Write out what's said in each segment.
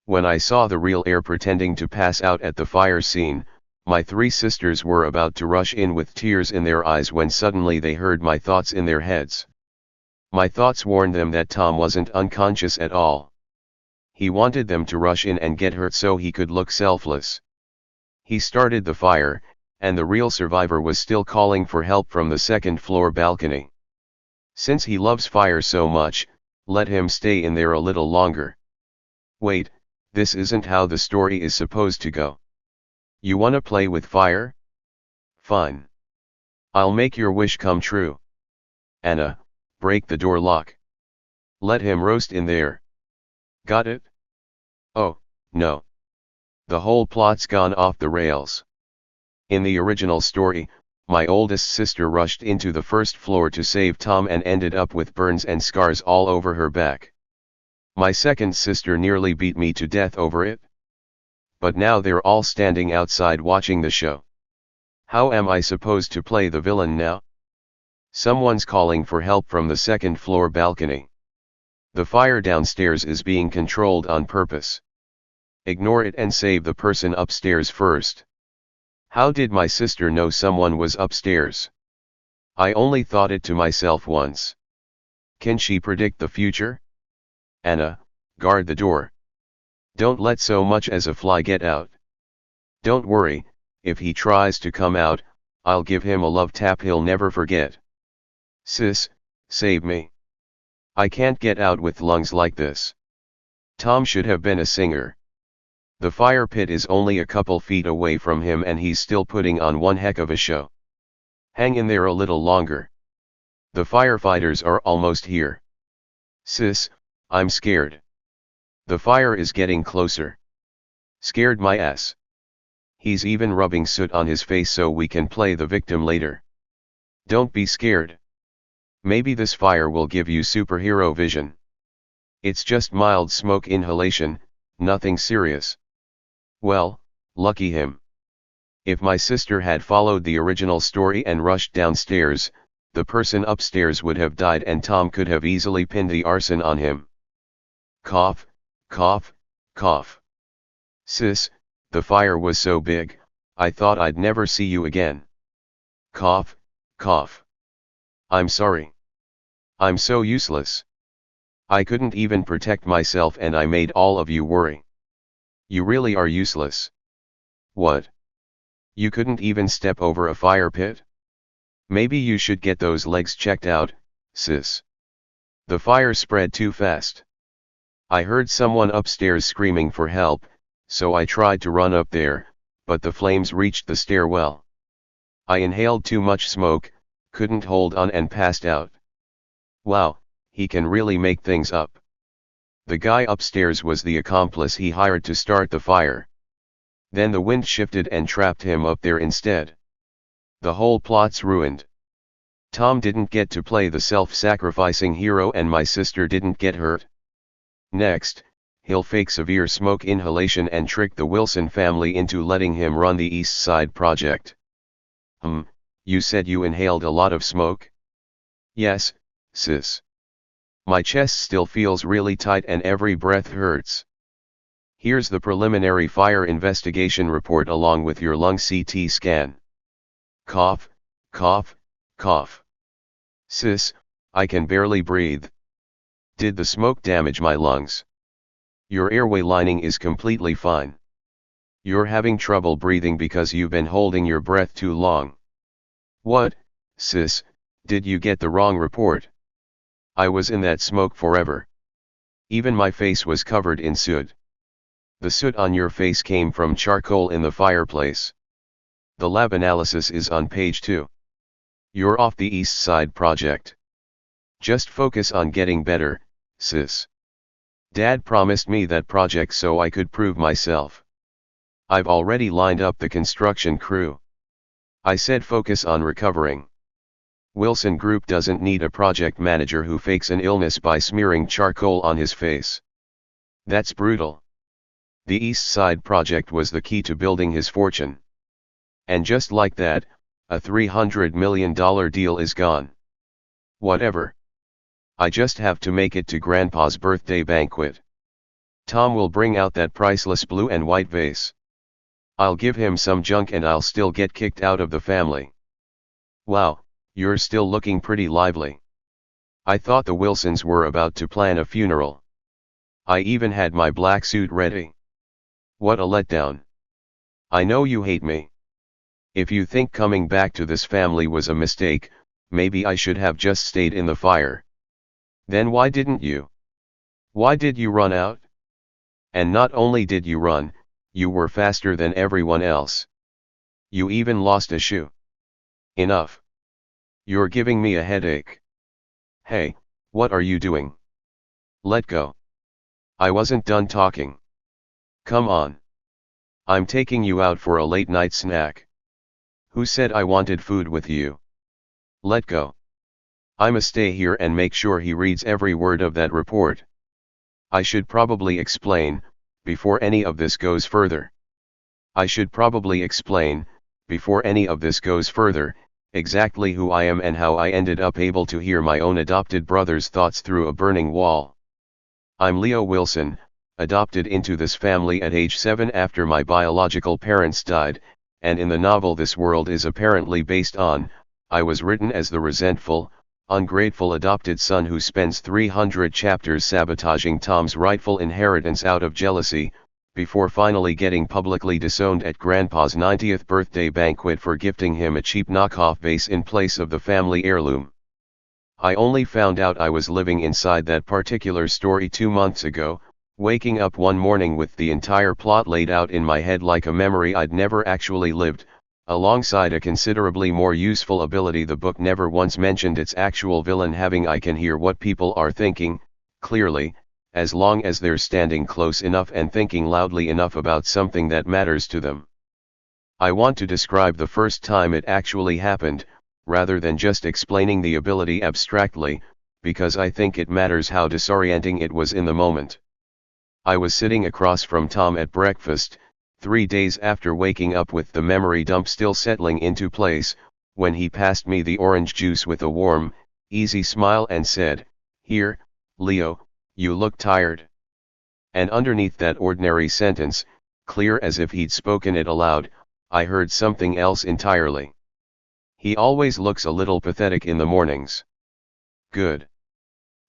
When I saw the real heir pretending to pass out at the fire scene, my three sisters were about to rush in with tears in their eyes when suddenly they heard my thoughts in their heads. My thoughts warned them that Tom wasn't unconscious at all. He wanted them to rush in and get hurt so he could look selfless. He started the fire, and the real survivor was still calling for help from the second-floor balcony. Since he loves fire so much, let him stay in there a little longer. Wait, this isn't how the story is supposed to go. You wanna play with fire? Fine. I'll make your wish come true. Anna, break the door lock. Let him roast in there. Got it? Oh, no. The whole plot's gone off the rails. In the original story, my oldest sister rushed into the first floor to save Tom and ended up with burns and scars all over her back. My second sister nearly beat me to death over it. But now they're all standing outside watching the show. How am I supposed to play the villain now? Someone's calling for help from the second-floor balcony. The fire downstairs is being controlled on purpose. Ignore it and save the person upstairs first. How did my sister know someone was upstairs? I only thought it to myself once. Can she predict the future? Anna, guard the door. Don't let so much as a fly get out. Don't worry, if he tries to come out, I'll give him a love tap he'll never forget. Sis, save me. I can't get out with lungs like this. Tom should have been a singer. The fire pit is only a couple feet away from him and he's still putting on one heck of a show. Hang in there a little longer. The firefighters are almost here. Sis, I'm scared. The fire is getting closer. Scared my ass. He's even rubbing soot on his face so we can play the victim later. Don't be scared. Maybe this fire will give you superhero vision. It's just mild smoke inhalation, nothing serious. Well, lucky him. If my sister had followed the original story and rushed downstairs, the person upstairs would have died and Tom could have easily pinned the arson on him. Cough, cough, cough. Sis, the fire was so big, I thought I'd never see you again. Cough, cough. I'm sorry. I'm so useless. I couldn't even protect myself and I made all of you worry. You really are useless. What? You couldn't even step over a fire pit? Maybe you should get those legs checked out, sis. The fire spread too fast. I heard someone upstairs screaming for help, so I tried to run up there, but the flames reached the stairwell. I inhaled too much smoke, couldn't hold on and passed out. Wow, he can really make things up. The guy upstairs was the accomplice he hired to start the fire. Then the wind shifted and trapped him up there instead. The whole plot's ruined. Tom didn't get to play the self-sacrificing hero and my sister didn't get hurt. Next, he'll fake severe smoke inhalation and trick the Wilson family into letting him run the East Side Project. You said you inhaled a lot of smoke? Yes, sis. My chest still feels really tight and every breath hurts. Here's the preliminary fire investigation report along with your lung CT scan. Cough, cough, cough. Sis, I can barely breathe. Did the smoke damage my lungs? Your airway lining is completely fine. You're having trouble breathing because you've been holding your breath too long. What, sis, did you get the wrong report? I was in that smoke forever. Even my face was covered in soot. The soot on your face came from charcoal in the fireplace. The lab analysis is on page 2. You're off the East Side Project. Just focus on getting better, sis. Dad promised me that project so I could prove myself. I've already lined up the construction crew. I said focus on recovering. Wilson Group doesn't need a project manager who fakes an illness by smearing charcoal on his face. That's brutal. The East Side Project was the key to building his fortune. And just like that, a $300 million deal is gone. Whatever. I just have to make it to Grandpa's birthday banquet. Tom will bring out that priceless blue and white vase. I'll give him some junk and I'll still get kicked out of the family. Wow, you're still looking pretty lively. I thought the Wilsons were about to plan a funeral. I even had my black suit ready. What a letdown. I know you hate me. If you think coming back to this family was a mistake, maybe I should have just stayed in the fire. Then why didn't you? Why did you run out? And not only did you run, you were faster than everyone else. You even lost a shoe. Enough. You're giving me a headache. Hey, what are you doing? Let go. I wasn't done talking. Come on. I'm taking you out for a late night snack. Who said I wanted food with you? Let go. I'ma stay here and make sure he reads every word of that report. I should probably explain, before any of this goes further. Exactly who I am and how I ended up able to hear my own adopted brother's thoughts through a burning wall. I'm Leo Wilson, adopted into this family at age 7 after my biological parents died, and in the novel this world is apparently based on, I was written as the resentful, ungrateful adopted son who spends 300 chapters sabotaging Tom's rightful inheritance out of jealousy, before finally getting publicly disowned at Grandpa's 90th birthday banquet for gifting him a cheap knockoff vase in place of the family heirloom. I only found out I was living inside that particular story 2 months ago, waking up one morning with the entire plot laid out in my head like a memory I'd never actually lived, alongside a considerably more useful ability the book never once mentioned its actual villain having. I can hear what people are thinking, clearly, as long as they're standing close enough and thinking loudly enough about something that matters to them. I want to describe the first time it actually happened, rather than just explaining the ability abstractly, because I think it matters how disorienting it was in the moment. I was sitting across from Tom at breakfast, 3 days after waking up with the memory dump still settling into place, when he passed me the orange juice with a warm, easy smile and said, "Here, Leo, you look tired." And underneath that ordinary sentence, clear as if he'd spoken it aloud, I heard something else entirely. "He always looks a little pathetic in the mornings." Good.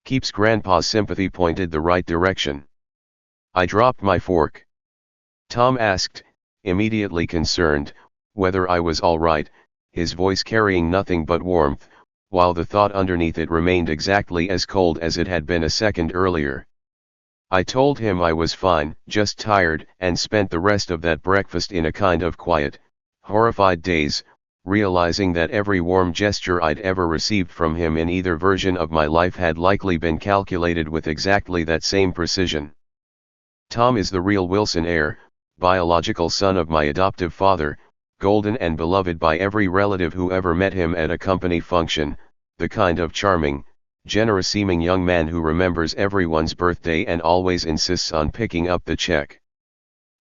Keeps Grandpa's sympathy pointed the right direction. I dropped my fork. Tom asked, immediately concerned, whether I was all right, his voice carrying nothing but warmth, while the thought underneath it remained exactly as cold as it had been a second earlier. I told him I was fine, just tired, and spent the rest of that breakfast in a kind of quiet, horrified daze, realizing that every warm gesture I'd ever received from him in either version of my life had likely been calculated with exactly that same precision. Tom is the real Wilson heir, biological son of my adoptive father, golden and beloved by every relative who ever met him at a company function, the kind of charming, generous-seeming young man who remembers everyone's birthday and always insists on picking up the check.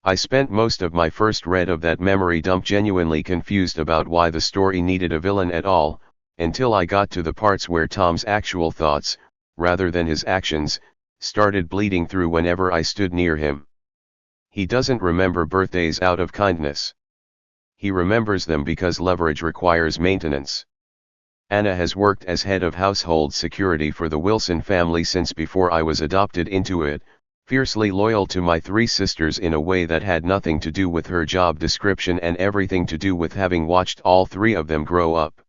I spent most of my first read of that memory dump genuinely confused about why the story needed a villain at all, until I got to the parts where Tom's actual thoughts, rather than his actions, started bleeding through whenever I stood near him. He doesn't remember birthdays out of kindness. He remembers them because leverage requires maintenance. Anna has worked as head of household security for the Wilson family since before I was adopted into it, fiercely loyal to my 3 sisters in a way that had nothing to do with her job description and everything to do with having watched all 3 of them grow up.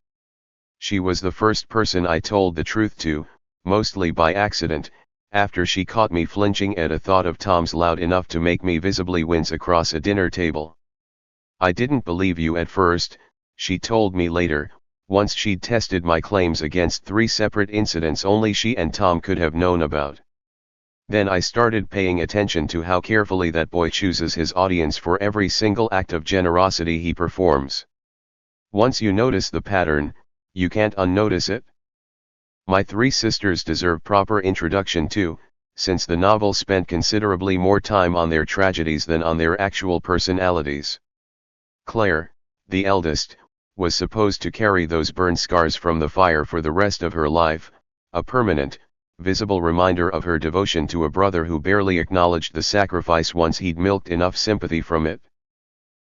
She was the first person I told the truth to, mostly by accident, after she caught me flinching at a thought of Tom's loud enough to make me visibly wince across a dinner table. "I didn't believe you at first," she told me later, once she'd tested my claims against 3 separate incidents only she and Tom could have known about. Then I started paying attention to how carefully that boy chooses his audience for every single act of generosity he performs. Once you notice the pattern, you can't unnotice it. My 3 sisters deserve proper introduction too, since the novel spent considerably more time on their tragedies than on their actual personalities. Claire, the eldest, was supposed to carry those burn scars from the fire for the rest of her life, a permanent, visible reminder of her devotion to a brother who barely acknowledged the sacrifice once he'd milked enough sympathy from it.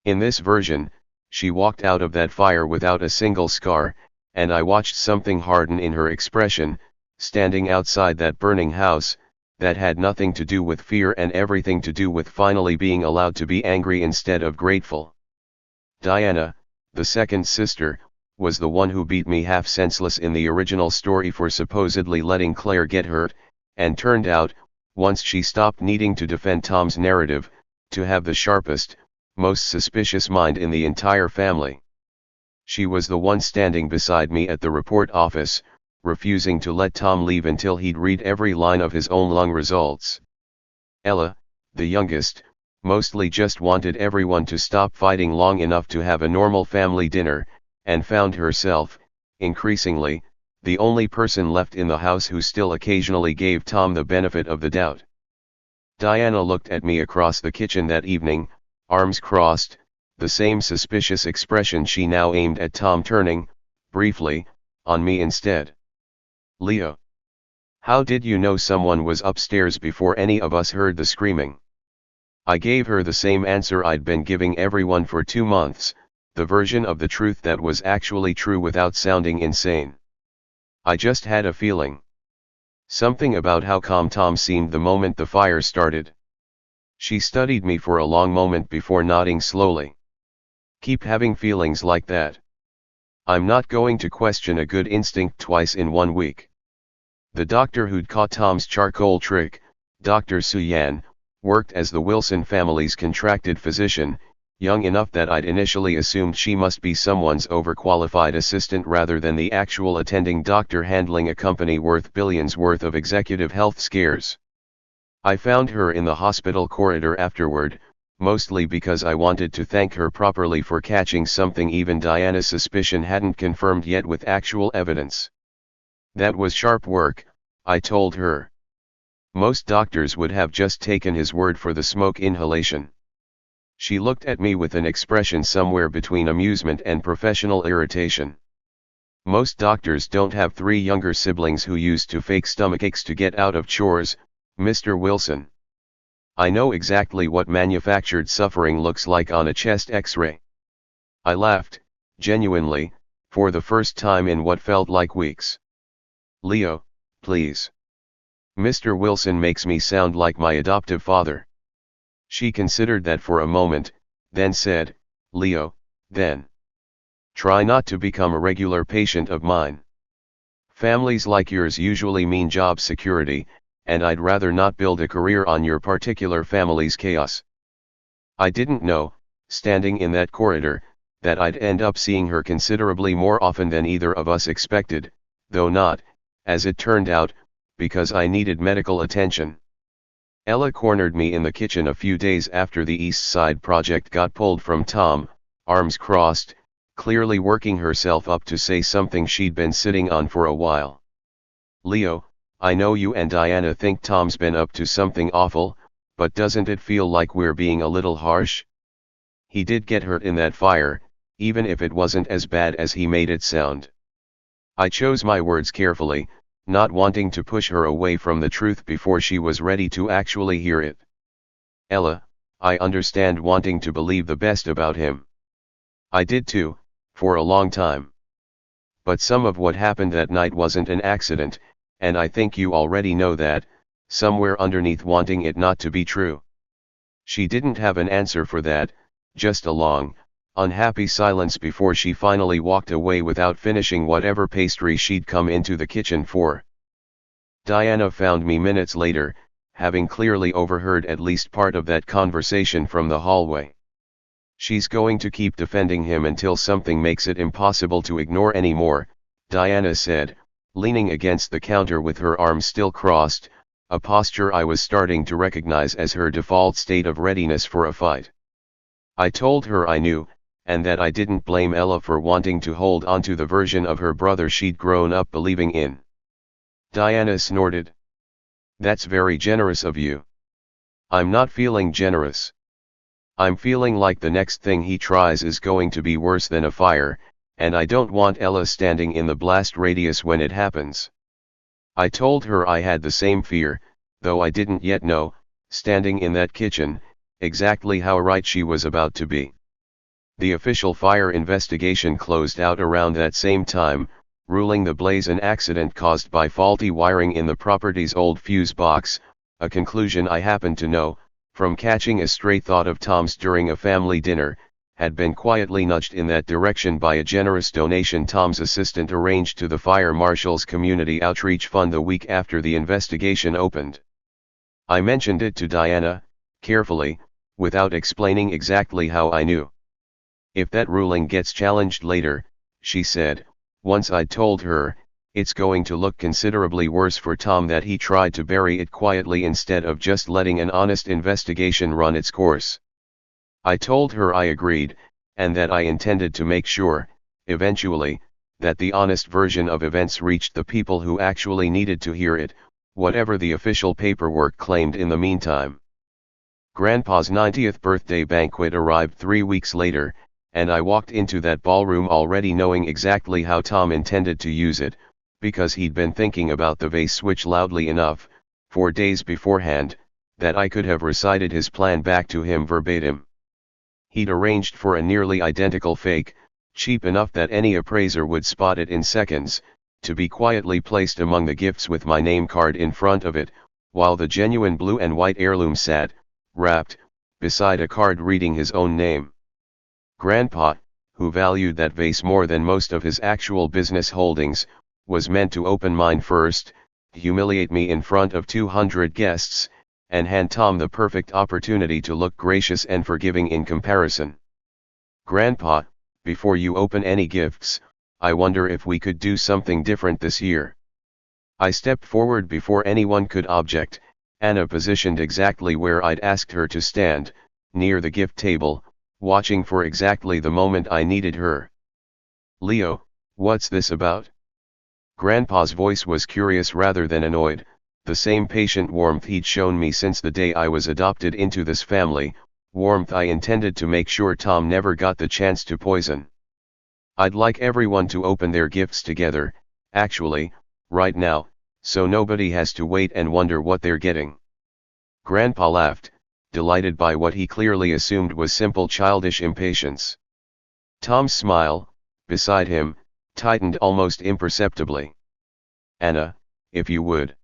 In this version, she walked out of that fire without a single scar, and I watched something harden in her expression, standing outside that burning house, that had nothing to do with fear and everything to do with finally being allowed to be angry instead of grateful. Diana, the second sister, was the one who beat me half senseless in the original story for supposedly letting Claire get hurt, and turned out, once she stopped needing to defend Tom's narrative, to have the sharpest, most suspicious mind in the entire family. She was the one standing beside me at the report office, refusing to let Tom leave until he'd read every line of his own lung results. Ella, the youngest, mostly just wanted everyone to stop fighting long enough to have a normal family dinner, and found herself, increasingly, the only person left in the house who still occasionally gave Tom the benefit of the doubt. Diana looked at me across the kitchen that evening, arms crossed, the same suspicious expression she now aimed at Tom, turning, briefly, on me instead. Leo. How did you know someone was upstairs before any of us heard the screaming? I gave her the same answer I'd been giving everyone for 2 months, the version of the truth that was actually true without sounding insane. I just had a feeling. Something about how calm Tom seemed the moment the fire started. She studied me for a long moment before nodding slowly. Keep having feelings like that. I'm not going to question a good instinct twice in 1 week. The doctor who'd caught Tom's charcoal trick, Dr. Suyan, worked as the Wilson family's contracted physician, young enough that I'd initially assumed she must be someone's overqualified assistant rather than the actual attending doctor handling a company worth billions worth of executive health scares. I found her in the hospital corridor afterward, mostly because I wanted to thank her properly for catching something even Diana's suspicion hadn't confirmed yet with actual evidence. That was sharp work, I told her. Most doctors would have just taken his word for the smoke inhalation. She looked at me with an expression somewhere between amusement and professional irritation. Most doctors don't have 3 younger siblings who used to fake stomachaches to get out of chores, Mr. Wilson. I know exactly what manufactured suffering looks like on a chest X-ray. I laughed, genuinely, for the first time in what felt like weeks. Leo, please. Mr. Wilson makes me sound like my adoptive father. She considered that for a moment, then said, Leo, then. Try not to become a regular patient of mine. Families like yours usually mean job security, and I'd rather not build a career on your particular family's chaos. I didn't know, standing in that corridor, that I'd end up seeing her considerably more often than either of us expected, though not, as it turned out, because I needed medical attention. Ella cornered me in the kitchen a few days after the East Side project got pulled from Tom, arms crossed, clearly working herself up to say something she'd been sitting on for a while. Leo, I know you and Diana think Tom's been up to something awful, but doesn't it feel like we're being a little harsh? He did get hurt in that fire, even if it wasn't as bad as he made it sound. I chose my words carefully, not wanting to push her away from the truth before she was ready to actually hear it. Ella, I understand wanting to believe the best about him. I did too, for a long time. But some of what happened that night wasn't an accident, and I think you already know that, somewhere underneath wanting it not to be true. She didn't have an answer for that, just a long, unhappy silence before she finally walked away without finishing whatever pastry she'd come into the kitchen for. Diana found me minutes later, having clearly overheard at least part of that conversation from the hallway. She's going to keep defending him until something makes it impossible to ignore anymore, Diana said, leaning against the counter with her arms still crossed, a posture I was starting to recognize as her default state of readiness for a fight. I told her I knew, and that I didn't blame Ella for wanting to hold onto the version of her brother she'd grown up believing in. Diana snorted. That's very generous of you. I'm not feeling generous. I'm feeling like the next thing he tries is going to be worse than a fire, and I don't want Ella standing in the blast radius when it happens. I told her I had the same fear, though I didn't yet know, standing in that kitchen, exactly how right she was about to be. The official fire investigation closed out around that same time, ruling the blaze an accident caused by faulty wiring in the property's old fuse box, a conclusion I happened to know, from catching a stray thought of Tom's during a family dinner, had been quietly nudged in that direction by a generous donation Tom's assistant arranged to the fire marshal's community outreach fund the week after the investigation opened. I mentioned it to Diana, carefully, without explaining exactly how I knew. If that ruling gets challenged later, she said, once I'd told her, it's going to look considerably worse for Tom that he tried to bury it quietly instead of just letting an honest investigation run its course. I told her I agreed, and that I intended to make sure, eventually, that the honest version of events reached the people who actually needed to hear it, whatever the official paperwork claimed in the meantime. Grandpa's 90th birthday banquet arrived 3 weeks later, and I walked into that ballroom already knowing exactly how Tom intended to use it, because he'd been thinking about the vase switch loudly enough, 4 days beforehand, that I could have recited his plan back to him verbatim. He'd arranged for a nearly identical fake, cheap enough that any appraiser would spot it in seconds, to be quietly placed among the gifts with my name card in front of it, while the genuine blue and white heirloom sat, wrapped, beside a card reading his own name. Grandpa, who valued that vase more than most of his actual business holdings, was meant to open mine first, humiliate me in front of 200 guests, and hand Tom the perfect opportunity to look gracious and forgiving in comparison. Grandpa, before you open any gifts, I wonder if we could do something different this year. I stepped forward before anyone could object, Anna positioned exactly where I'd asked her to stand, near the gift table, watching for exactly the moment I needed her. Leo, what's this about? Grandpa's voice was curious rather than annoyed, the same patient warmth he'd shown me since the day I was adopted into this family, warmth I intended to make sure Tom never got the chance to poison. I'd like everyone to open their gifts together, actually, right now, so nobody has to wait and wonder what they're getting. Grandpa laughed, delighted by what he clearly assumed was simple childish impatience. Tom's smile, beside him, tightened almost imperceptibly. Anna, if you would.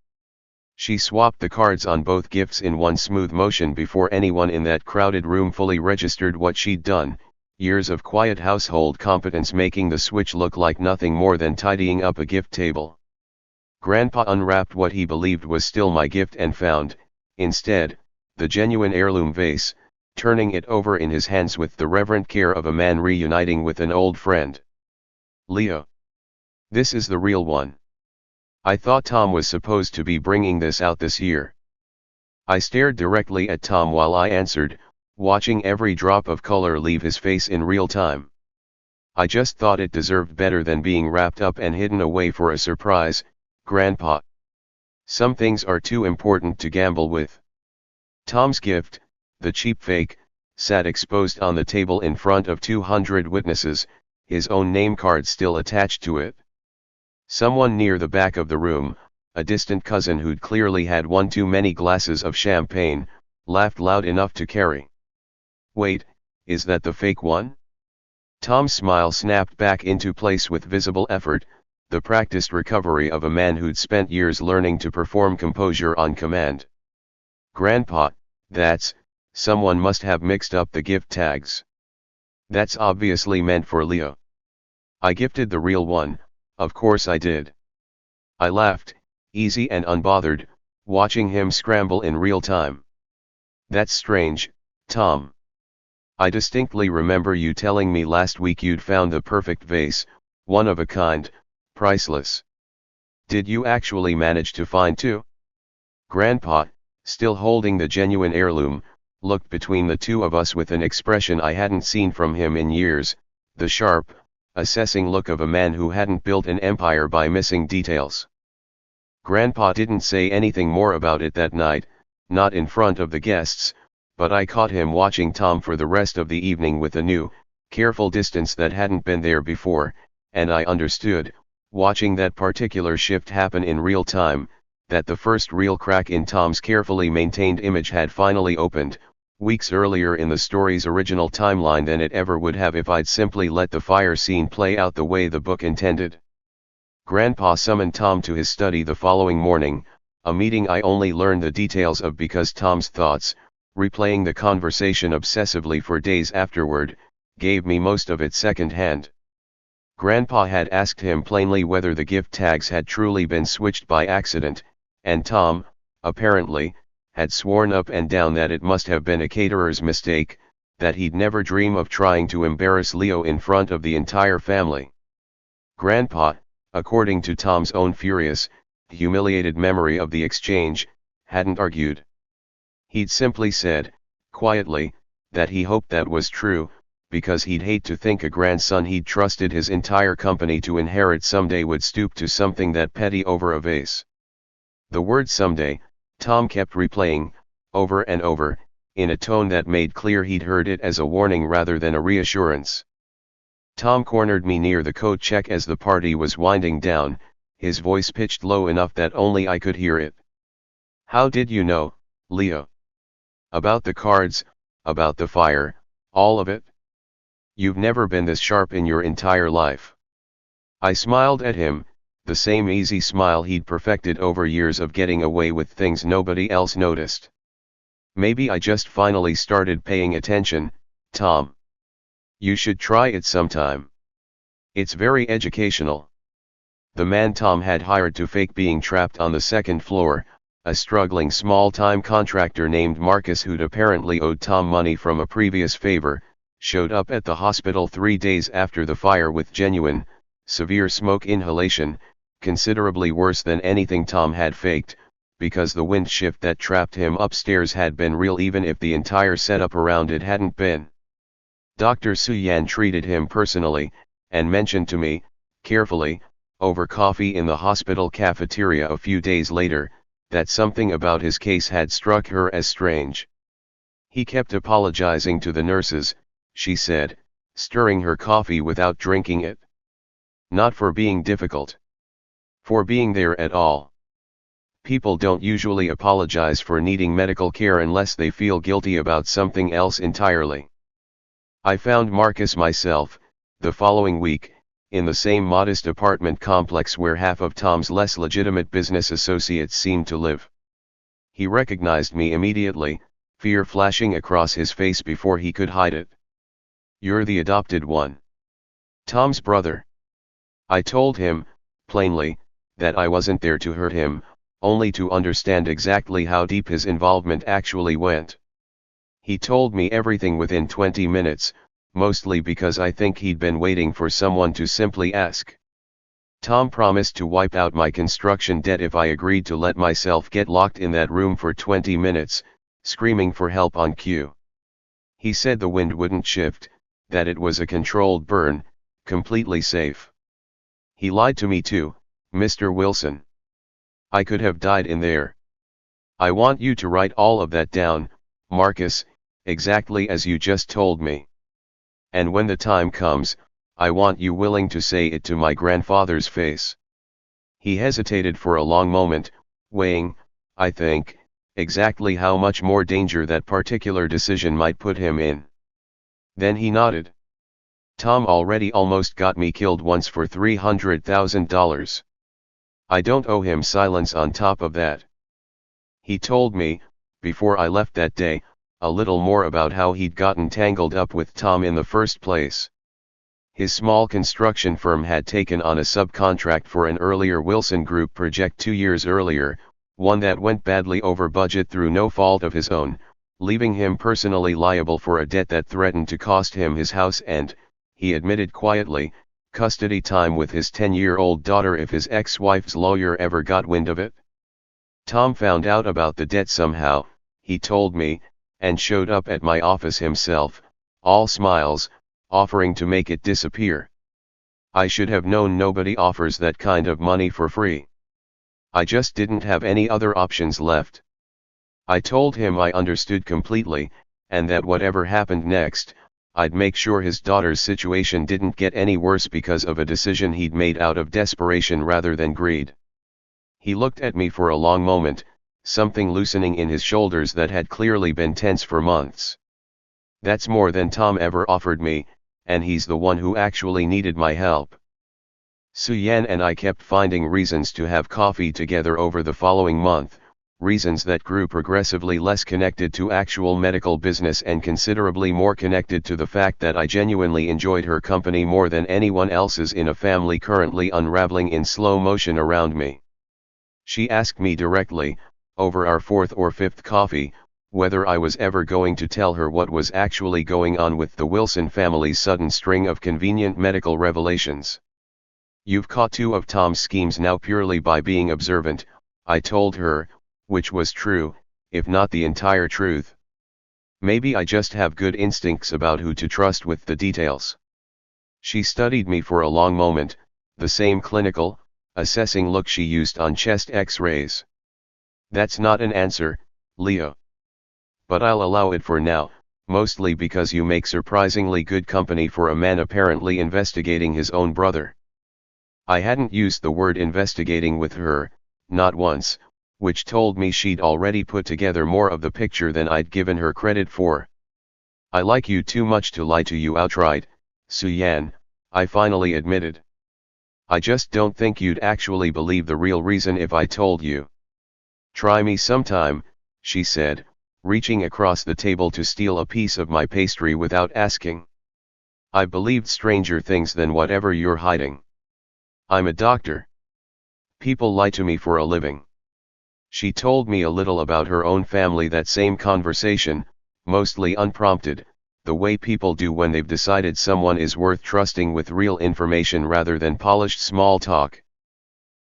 She swapped the cards on both gifts in one smooth motion before anyone in that crowded room fully registered what she'd done, years of quiet household competence making the switch look like nothing more than tidying up a gift table. Grandpa unwrapped what he believed was still my gift and found, instead, the genuine heirloom vase, turning it over in his hands with the reverent care of a man reuniting with an old friend. Leo. This is the real one. I thought Tom was supposed to be bringing this out this year. I stared directly at Tom while I answered, watching every drop of color leave his face in real time. I just thought it deserved better than being wrapped up and hidden away for a surprise, Grandpa. Some things are too important to gamble with. Tom's gift, the cheap fake, sat exposed on the table in front of 200 witnesses, his own name card still attached to it. Someone near the back of the room, a distant cousin who'd clearly had one too many glasses of champagne, laughed loud enough to carry. Wait, is that the fake one? Tom's smile snapped back into place with visible effort, the practiced recovery of a man who'd spent years learning to perform composure on command. Grandpa, someone must have mixed up the gift tags. That's obviously meant for Leo. I gifted the real one, of course I did. I laughed, easy and unbothered, watching him scramble in real time. That's strange, Tom. I distinctly remember you telling me last week you'd found the perfect vase, one of a kind, priceless. Did you actually manage to find two? Grandpa, still holding the genuine heirloom, looked between the two of us with an expression I hadn't seen from him in years, the sharp, assessing look of a man who hadn't built an empire by missing details. Grandpa didn't say anything more about it that night, not in front of the guests, but I caught him watching Tom for the rest of the evening with a new, careful distance that hadn't been there before, and I understood, watching that particular shift happen in real time, that the first real crack in Tom's carefully maintained image had finally opened, weeks earlier in the story's original timeline than it ever would have if I'd simply let the fire scene play out the way the book intended. Grandpa summoned Tom to his study the following morning, a meeting I only learned the details of because Tom's thoughts, replaying the conversation obsessively for days afterward, gave me most of it secondhand. Grandpa had asked him plainly whether the gift tags had truly been switched by accident, and Tom, apparently, had sworn up and down that it must have been a caterer's mistake, that he'd never dream of trying to embarrass Leo in front of the entire family. Grandpa, according to Tom's own furious, humiliated memory of the exchange, hadn't argued. He'd simply said, quietly, that he hoped that was true, because he'd hate to think a grandson he'd trusted his entire company to inherit someday would stoop to something that petty over a vase. The word someday, Tom kept replaying, over and over, in a tone that made clear he'd heard it as a warning rather than a reassurance. Tom cornered me near the coat check as the party was winding down, his voice pitched low enough that only I could hear it. "How did you know, Leo? About the cards, about the fire, all of it? You've never been this sharp in your entire life." I smiled at him, the same easy smile he'd perfected over years of getting away with things nobody else noticed. "Maybe I just finally started paying attention, Tom. You should try it sometime. It's very educational." The man Tom had hired to fake being trapped on the second floor, a struggling small-time contractor named Marcus who'd apparently owed Tom money from a previous favor, showed up at the hospital 3 days after the fire with genuine, severe smoke inhalation, considerably worse than anything Tom had faked, because the wind shift that trapped him upstairs had been real even if the entire setup around it hadn't been. Dr. Suyan treated him personally, and mentioned to me, carefully, over coffee in the hospital cafeteria a few days later, that something about his case had struck her as strange. He kept apologizing to the nurses, she said, stirring her coffee without drinking it. Not for being difficult. For being there at all. People don't usually apologize for needing medical care unless they feel guilty about something else entirely. I found Marcus myself, the following week, in the same modest apartment complex where half of Tom's less legitimate business associates seemed to live. He recognized me immediately, fear flashing across his face before he could hide it. "You're the adopted one. Tom's brother." I told him, plainly, that I wasn't there to hurt him, only to understand exactly how deep his involvement actually went. He told me everything within 20 minutes, mostly because I think he'd been waiting for someone to simply ask. Tom promised to wipe out my construction debt if I agreed to let myself get locked in that room for 20 minutes, screaming for help on cue. He said the wind wouldn't shift, that it was a controlled burn, completely safe. He lied to me too, Mr. Wilson. I could have died in there. I want you to write all of that down, Marcus, exactly as you just told me. And when the time comes, I want you willing to say it to my grandfather's face." He hesitated for a long moment, weighing, I think, exactly how much more danger that particular decision might put him in. Then he nodded. "Tom already almost got me killed once for $300,000. I don't owe him silence on top of that." He told me, before I left that day, a little more about how he'd gotten tangled up with Tom in the first place. His small construction firm had taken on a subcontract for an earlier Wilson Group project 2 years earlier, one that went badly over budget through no fault of his own, leaving him personally liable for a debt that threatened to cost him his house and, he admitted quietly, custody time with his 10-year-old daughter if his ex-wife's lawyer ever got wind of it. Tom found out about the debt somehow, he told me, and showed up at my office himself, all smiles, offering to make it disappear. I should have known nobody offers that kind of money for free. I just didn't have any other options left. I told him I understood completely, and that whatever happened next, I'd make sure his daughter's situation didn't get any worse because of a decision he'd made out of desperation rather than greed. He looked at me for a long moment, something loosening in his shoulders that had clearly been tense for months. That's more than Tom ever offered me, and he's the one who actually needed my help. Suyan and I kept finding reasons to have coffee together over the following month, reasons that grew progressively less connected to actual medical business and considerably more connected to the fact that I genuinely enjoyed her company more than anyone else's in a family currently unraveling in slow motion around me. She asked me directly, over our fourth or fifth coffee, whether I was ever going to tell her what was actually going on with the Wilson family's sudden string of convenient medical revelations. "You've caught two of Tom's schemes now purely by being observant," I told her, which was true, if not the entire truth. Maybe I just have good instincts about who to trust with the details. She studied me for a long moment, the same clinical, assessing look she used on chest X-rays. "That's not an answer, Leo. But I'll allow it for now, mostly because you make surprisingly good company for a man apparently investigating his own brother." I hadn't used the word investigating with her, not once, which told me she'd already put together more of the picture than I'd given her credit for. "I like you too much to lie to you outright, Suyan," I finally admitted. "I just don't think you'd actually believe the real reason if I told you." "Try me sometime," she said, reaching across the table to steal a piece of my pastry without asking. "I believed stranger things than whatever you're hiding. I'm a doctor. People lie to me for a living." She told me a little about her own family that same conversation, mostly unprompted, the way people do when they've decided someone is worth trusting with real information rather than polished small talk.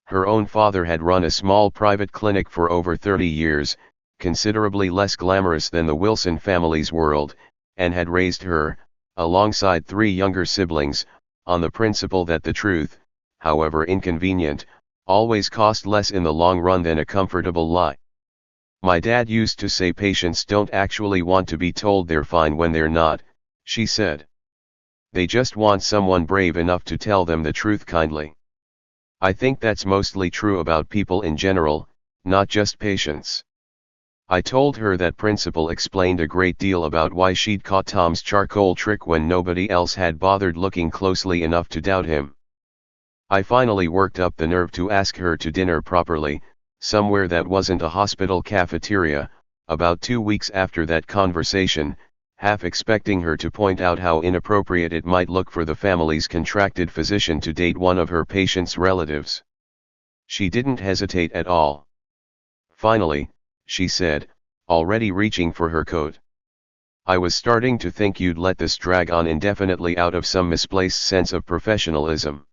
Her own father had run a small private clinic for over 30 years, considerably less glamorous than the Wilson family's world, and had raised her, alongside 3 younger siblings, on the principle that the truth, however inconvenient, always cost less in the long run than a comfortable lie. "My dad used to say patients don't actually want to be told they're fine when they're not," she said. "They just want someone brave enough to tell them the truth kindly." I think that's mostly true about people in general, not just patients. I told her that principle explained a great deal about why she'd caught Tom's charcoal trick when nobody else had bothered looking closely enough to doubt him. I finally worked up the nerve to ask her to dinner properly, somewhere that wasn't a hospital cafeteria, about 2 weeks after that conversation, half expecting her to point out how inappropriate it might look for the family's contracted physician to date one of her patient's relatives. She didn't hesitate at all. "Finally," she said, already reaching for her coat. "I was starting to think you'd let this drag on indefinitely out of some misplaced sense of professionalism."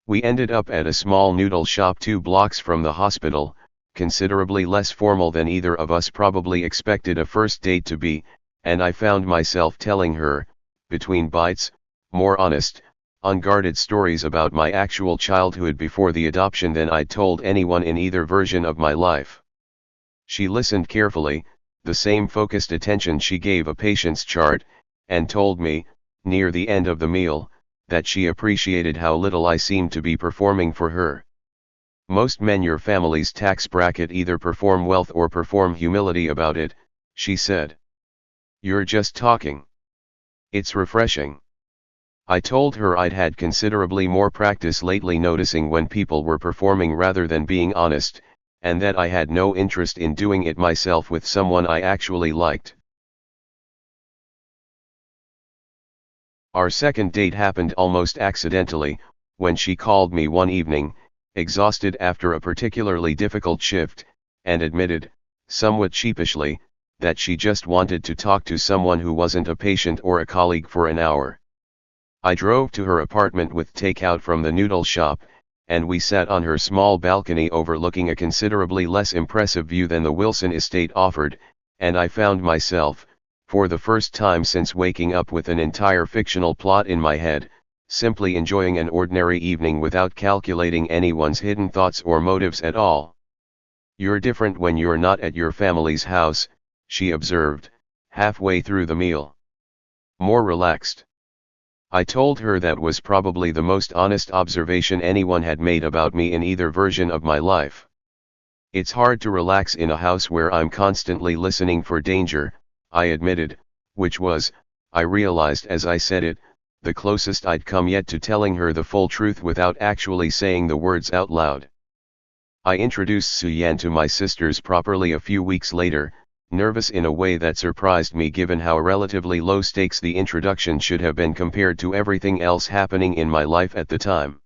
We ended up at a small noodle shop 2 blocks from the hospital, considerably less formal than either of us probably expected a first date to be, and I found myself telling her, between bites, more honest, unguarded stories about my actual childhood before the adoption than I'd told anyone in either version of my life. She listened carefully, the same focused attention she gave a patient's chart, and told me, near the end of the meal, that she appreciated how little I seemed to be performing for her. "Most men your family's tax bracket either perform wealth or perform humility about it," she said. "You're just talking. It's refreshing." I told her I'd had considerably more practice lately noticing when people were performing rather than being honest, and that I had no interest in doing it myself with someone I actually liked. Our second date happened almost accidentally, when she called me one evening, exhausted after a particularly difficult shift, and admitted, somewhat sheepishly, that she just wanted to talk to someone who wasn't a patient or a colleague for an hour. I drove to her apartment with takeout from the noodle shop, and we sat on her small balcony overlooking a considerably less impressive view than the Wilson estate offered, and I found myself, for the first time since waking up with an entire fictional plot in my head, simply enjoying an ordinary evening without calculating anyone's hidden thoughts or motives at all. "You're different when you're not at your family's house," she observed, halfway through the meal. More relaxed. I told her that was probably the most honest observation anyone had made about me in either version of my life. It's hard to relax in a house where I'm constantly listening for danger, I admitted, which was, I realized as I said it, the closest I'd come yet to telling her the full truth without actually saying the words out loud. I introduced Suyan to my sisters properly a few weeks later, nervous in a way that surprised me given how relatively low stakes the introduction should have been compared to everything else happening in my life at the time.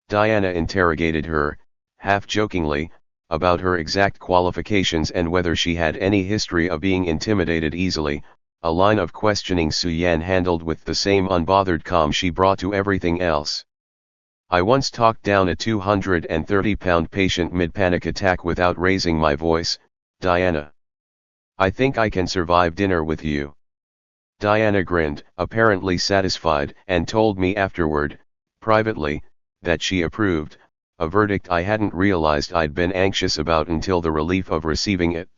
Diana interrogated her, half-jokingly, about her exact qualifications and whether she had any history of being intimidated easily, a line of questioning Suyan handled with the same unbothered calm she brought to everything else. I once talked down a 230-pound patient mid-panic attack without raising my voice, Diana. I think I can survive dinner with you. Diana grinned, apparently satisfied, and told me afterward, privately, that she approved, a verdict I hadn't realized I'd been anxious about until the relief of receiving it.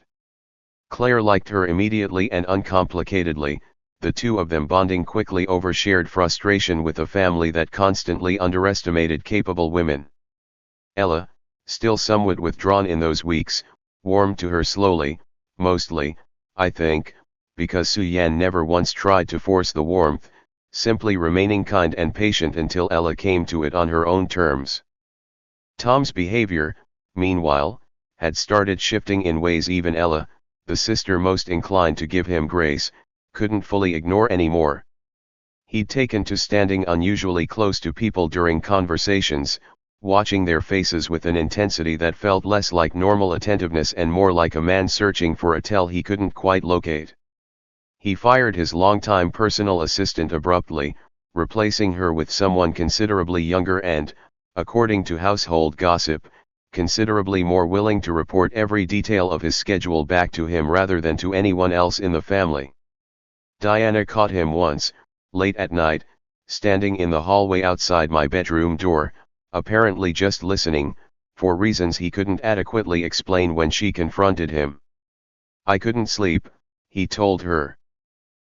Claire liked her immediately and uncomplicatedly, the two of them bonding quickly over shared frustration with a family that constantly underestimated capable women. Ella, still somewhat withdrawn in those weeks, warmed to her slowly, mostly, I think, because Suyan never once tried to force the warmth, simply remaining kind and patient until Ella came to it on her own terms. Tom's behavior, meanwhile, had started shifting in ways even Ella, the sister most inclined to give him grace, couldn't fully ignore anymore. He'd taken to standing unusually close to people during conversations, watching their faces with an intensity that felt less like normal attentiveness and more like a man searching for a tell he couldn't quite locate. He fired his longtime personal assistant abruptly, replacing her with someone considerably younger and, according to household gossip, considerably more willing to report every detail of his schedule back to him rather than to anyone else in the family. Diana caught him once, late at night, standing in the hallway outside my bedroom door, apparently just listening, for reasons he couldn't adequately explain when she confronted him. I couldn't sleep, he told her.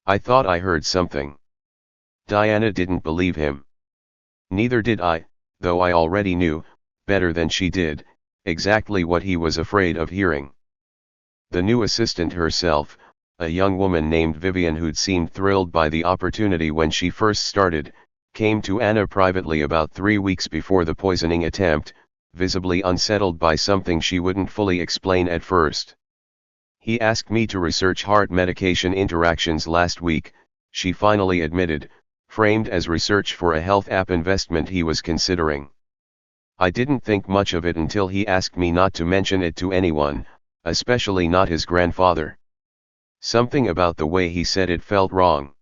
I thought I heard something. Diana didn't believe him. Neither did I, though I already knew, better than she did, exactly what he was afraid of hearing. The new assistant herself, a young woman named Vivian who'd seemed thrilled by the opportunity when she first started, came to Anna privately about 3 weeks before the poisoning attempt, visibly unsettled by something she wouldn't fully explain at first. He asked me to research heart medication interactions last week, she finally admitted, framed as research for a health app investment he was considering. I didn't think much of it until he asked me not to mention it to anyone, especially not his grandfather. Something about the way he said it felt wrong.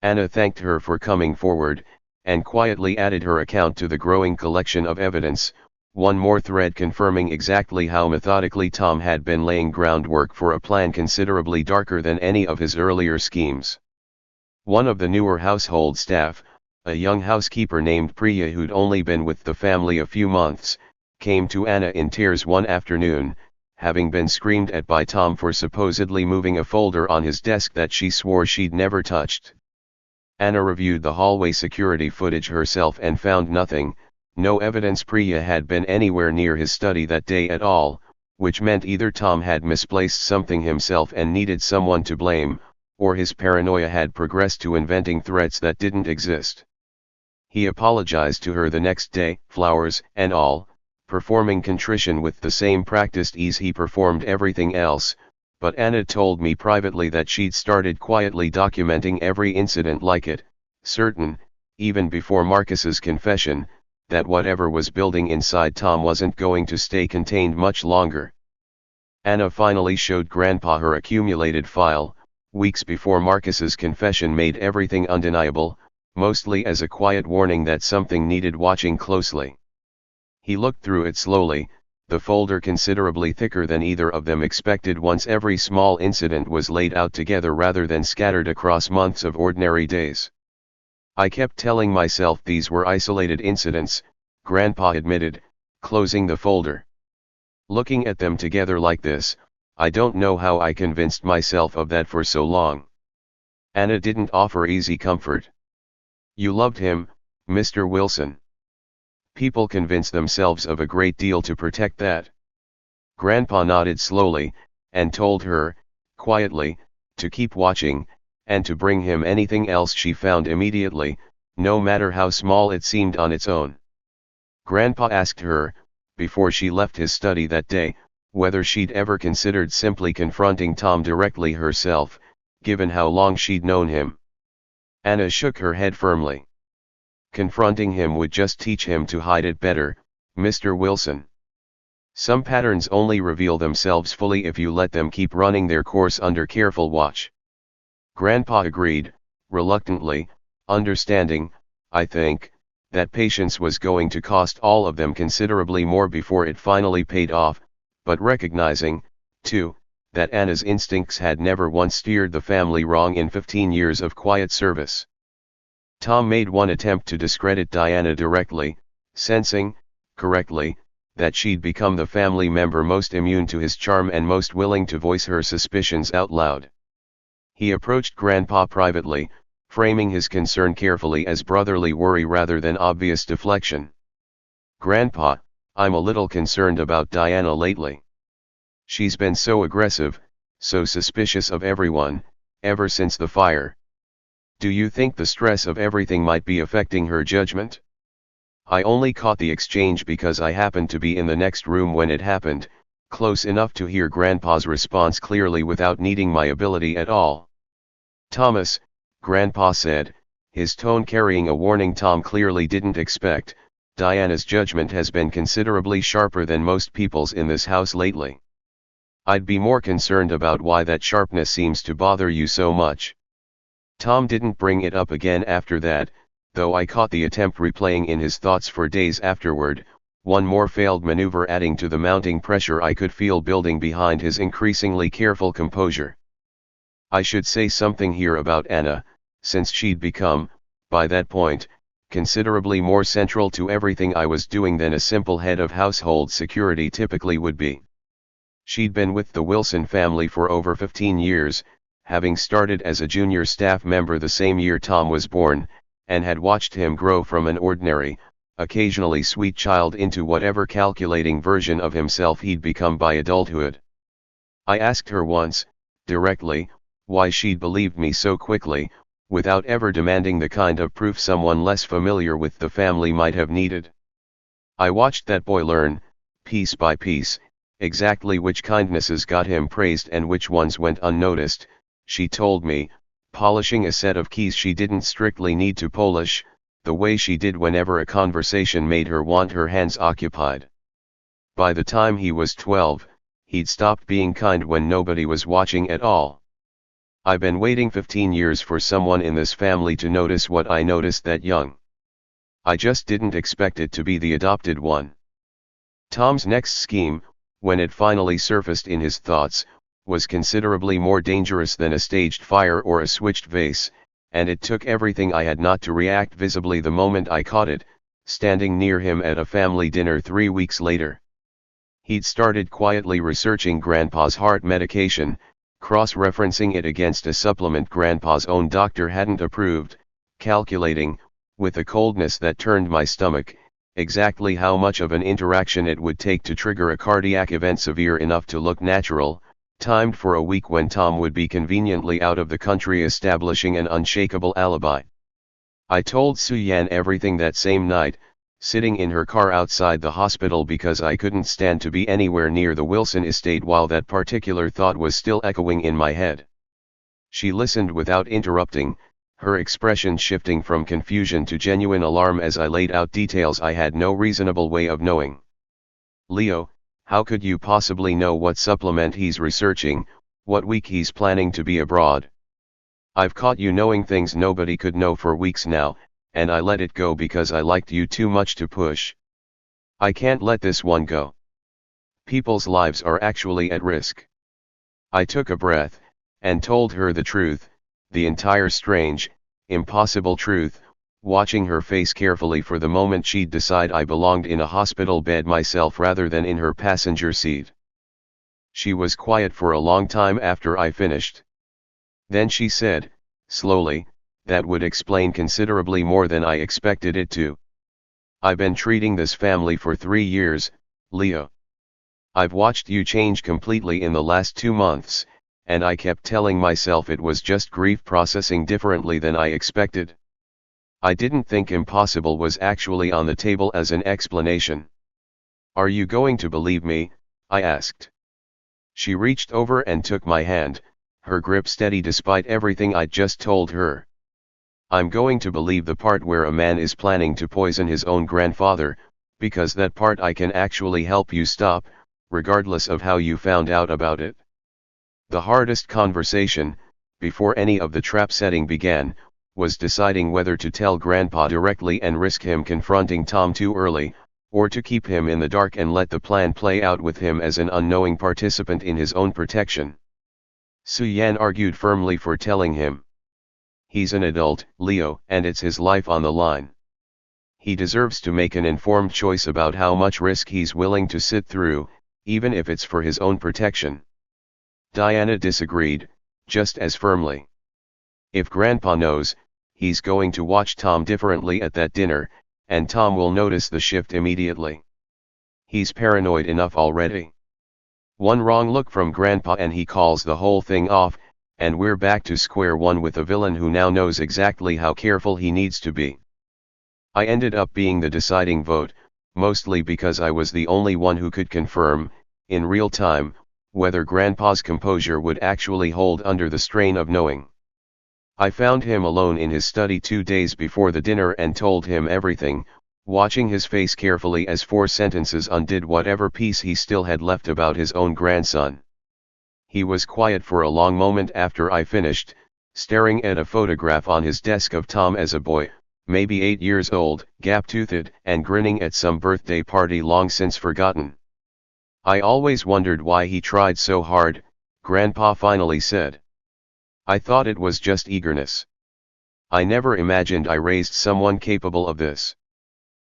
Anna thanked her for coming forward, and quietly added her account to the growing collection of evidence, one more thread confirming exactly how methodically Tom had been laying groundwork for a plan considerably darker than any of his earlier schemes. One of the newer household staff, a young housekeeper named Priya who'd only been with the family a few months, came to Anna in tears one afternoon, having been screamed at by Tom for supposedly moving a folder on his desk that she swore she'd never touched. Anna reviewed the hallway security footage herself and found nothing, no evidence Priya had been anywhere near his study that day at all, which meant either Tom had misplaced something himself and needed someone to blame, or his paranoia had progressed to inventing threats that didn't exist. He apologized to her the next day, flowers and all, performing contrition with the same practiced ease he performed everything else, but Anna told me privately that she'd started quietly documenting every incident like it, certain, even before Marcus's confession, that whatever was building inside Tom wasn't going to stay contained much longer. Anna finally showed Grandpa her accumulated file, weeks before Marcus's confession made everything undeniable, mostly as a quiet warning that something needed watching closely. He looked through it slowly, the folder considerably thicker than either of them expected once every small incident was laid out together rather than scattered across months of ordinary days. I kept telling myself these were isolated incidents, Grandpa admitted, closing the folder. Looking at them together like this, I don't know how I convinced myself of that for so long. Anna didn't offer easy comfort. You loved him, Mr. Wilson. People convince themselves of a great deal to protect that. Grandpa nodded slowly, and told her, quietly, to keep watching, and to bring him anything else she found immediately, no matter how small it seemed on its own. Grandpa asked her, before she left his study that day, whether she'd ever considered simply confronting Tom directly herself, given how long she'd known him. Anna shook her head firmly. Confronting him would just teach him to hide it better, Mr. Wilson. Some patterns only reveal themselves fully if you let them keep running their course under careful watch. Grandpa agreed, reluctantly, understanding, I think, that patience was going to cost all of them considerably more before it finally paid off, but recognizing, too, that Anna's instincts had never once steered the family wrong in 15 years of quiet service. Tom made one attempt to discredit Diana directly, sensing, correctly, that she'd become the family member most immune to his charm and most willing to voice her suspicions out loud. He approached Grandpa privately, framing his concern carefully as brotherly worry rather than obvious deflection. Grandpa, I'm a little concerned about Diana lately. She's been so aggressive, so suspicious of everyone, ever since the fire. Do you think the stress of everything might be affecting her judgment? I only caught the exchange because I happened to be in the next room when it happened, close enough to hear Grandpa's response clearly without needing my ability at all. Thomas, Grandpa said, his tone carrying a warning Tom clearly didn't expect, Diana's judgment has been considerably sharper than most people's in this house lately. I'd be more concerned about why that sharpness seems to bother you so much. Tom didn't bring it up again after that, though I caught the attempt replaying in his thoughts for days afterward, one more failed maneuver adding to the mounting pressure I could feel building behind his increasingly careful composure. I should say something here about Anna, since she'd become, by that point, considerably more central to everything I was doing than a simple head of household security typically would be. She'd been with the Wilson family for over 15 years, having started as a junior staff member the same year Tom was born, and had watched him grow from an ordinary, occasionally sweet child into whatever calculating version of himself he'd become by adulthood. I asked her once, directly, why she'd believed me so quickly, without ever demanding the kind of proof someone less familiar with the family might have needed. I watched that boy learn, piece by piece, exactly which kindnesses got him praised and which ones went unnoticed, she told me, polishing a set of keys she didn't strictly need to polish, the way she did whenever a conversation made her want her hands occupied. By the time he was 12, he'd stopped being kind when nobody was watching at all. I've been waiting 15 years for someone in this family to notice what I noticed that young. I just didn't expect it to be the adopted one. Tom's next scheme, when it finally surfaced in his thoughts, was considerably more dangerous than a staged fire or a switched vase, and it took everything I had not to react visibly the moment I caught it, standing near him at a family dinner 3 weeks later. He'd started quietly researching Grandpa's heart medication, cross-referencing it against a supplement Grandpa's own doctor hadn't approved, calculating, with a coldness that turned my stomach, exactly how much of an interaction it would take to trigger a cardiac event severe enough to look natural, timed for a week when Tom would be conveniently out of the country establishing an unshakable alibi. I told Su-Yan everything that same night, sitting in her car outside the hospital because I couldn't stand to be anywhere near the Wilson estate while that particular thought was still echoing in my head. She listened without interrupting, her expression shifting from confusion to genuine alarm as I laid out details I had no reasonable way of knowing. Leo, how could you possibly know what supplement he's researching, what week he's planning to be abroad? I've caught you knowing things nobody could know for weeks now, and I let it go because I liked you too much to push. I can't let this one go. People's lives are actually at risk. I took a breath, and told her the truth, the entire strange, impossible truth, watching her face carefully for the moment she'd decide I belonged in a hospital bed myself rather than in her passenger seat. She was quiet for a long time after I finished. Then she said, Slowly, that would explain considerably more than I expected it to. I've been treating this family for 3 years, Leo. I've watched you change completely in the last 2 months, and I kept telling myself it was just grief processing differently than I expected. I didn't think impossible was actually on the table as an explanation. Are you going to believe me? I asked. She reached over and took my hand, her grip steady despite everything I'd just told her. I'm going to believe the part where a man is planning to poison his own grandfather, because that part I can actually help you stop, regardless of how you found out about it. The hardest conversation, before any of the trap setting began, was deciding whether to tell Grandpa directly and risk him confronting Tom too early, or to keep him in the dark and let the plan play out with him as an unknowing participant in his own protection. Su-Yan argued firmly for telling him. He's an adult, Leo, and it's his life on the line. He deserves to make an informed choice about how much risk he's willing to sit through, even if it's for his own protection. Diana disagreed, just as firmly. If Grandpa knows, he's going to watch Tom differently at that dinner, and Tom will notice the shift immediately. He's paranoid enough already. One wrong look from Grandpa and he calls the whole thing off, and we're back to square one with a villain who now knows exactly how careful he needs to be. I ended up being the deciding vote, mostly because I was the only one who could confirm, in real time, whether Grandpa's composure would actually hold under the strain of knowing. I found him alone in his study 2 days before the dinner and told him everything, watching his face carefully as 4 sentences undid whatever piece he still had left about his own grandson. He was quiet for a long moment after I finished, staring at a photograph on his desk of Tom as a boy, maybe 8 years old, gap-toothed, and grinning at some birthday party long since forgotten. I always wondered why he tried so hard, Grandpa finally said. I thought it was just eagerness. I never imagined I raised someone capable of this.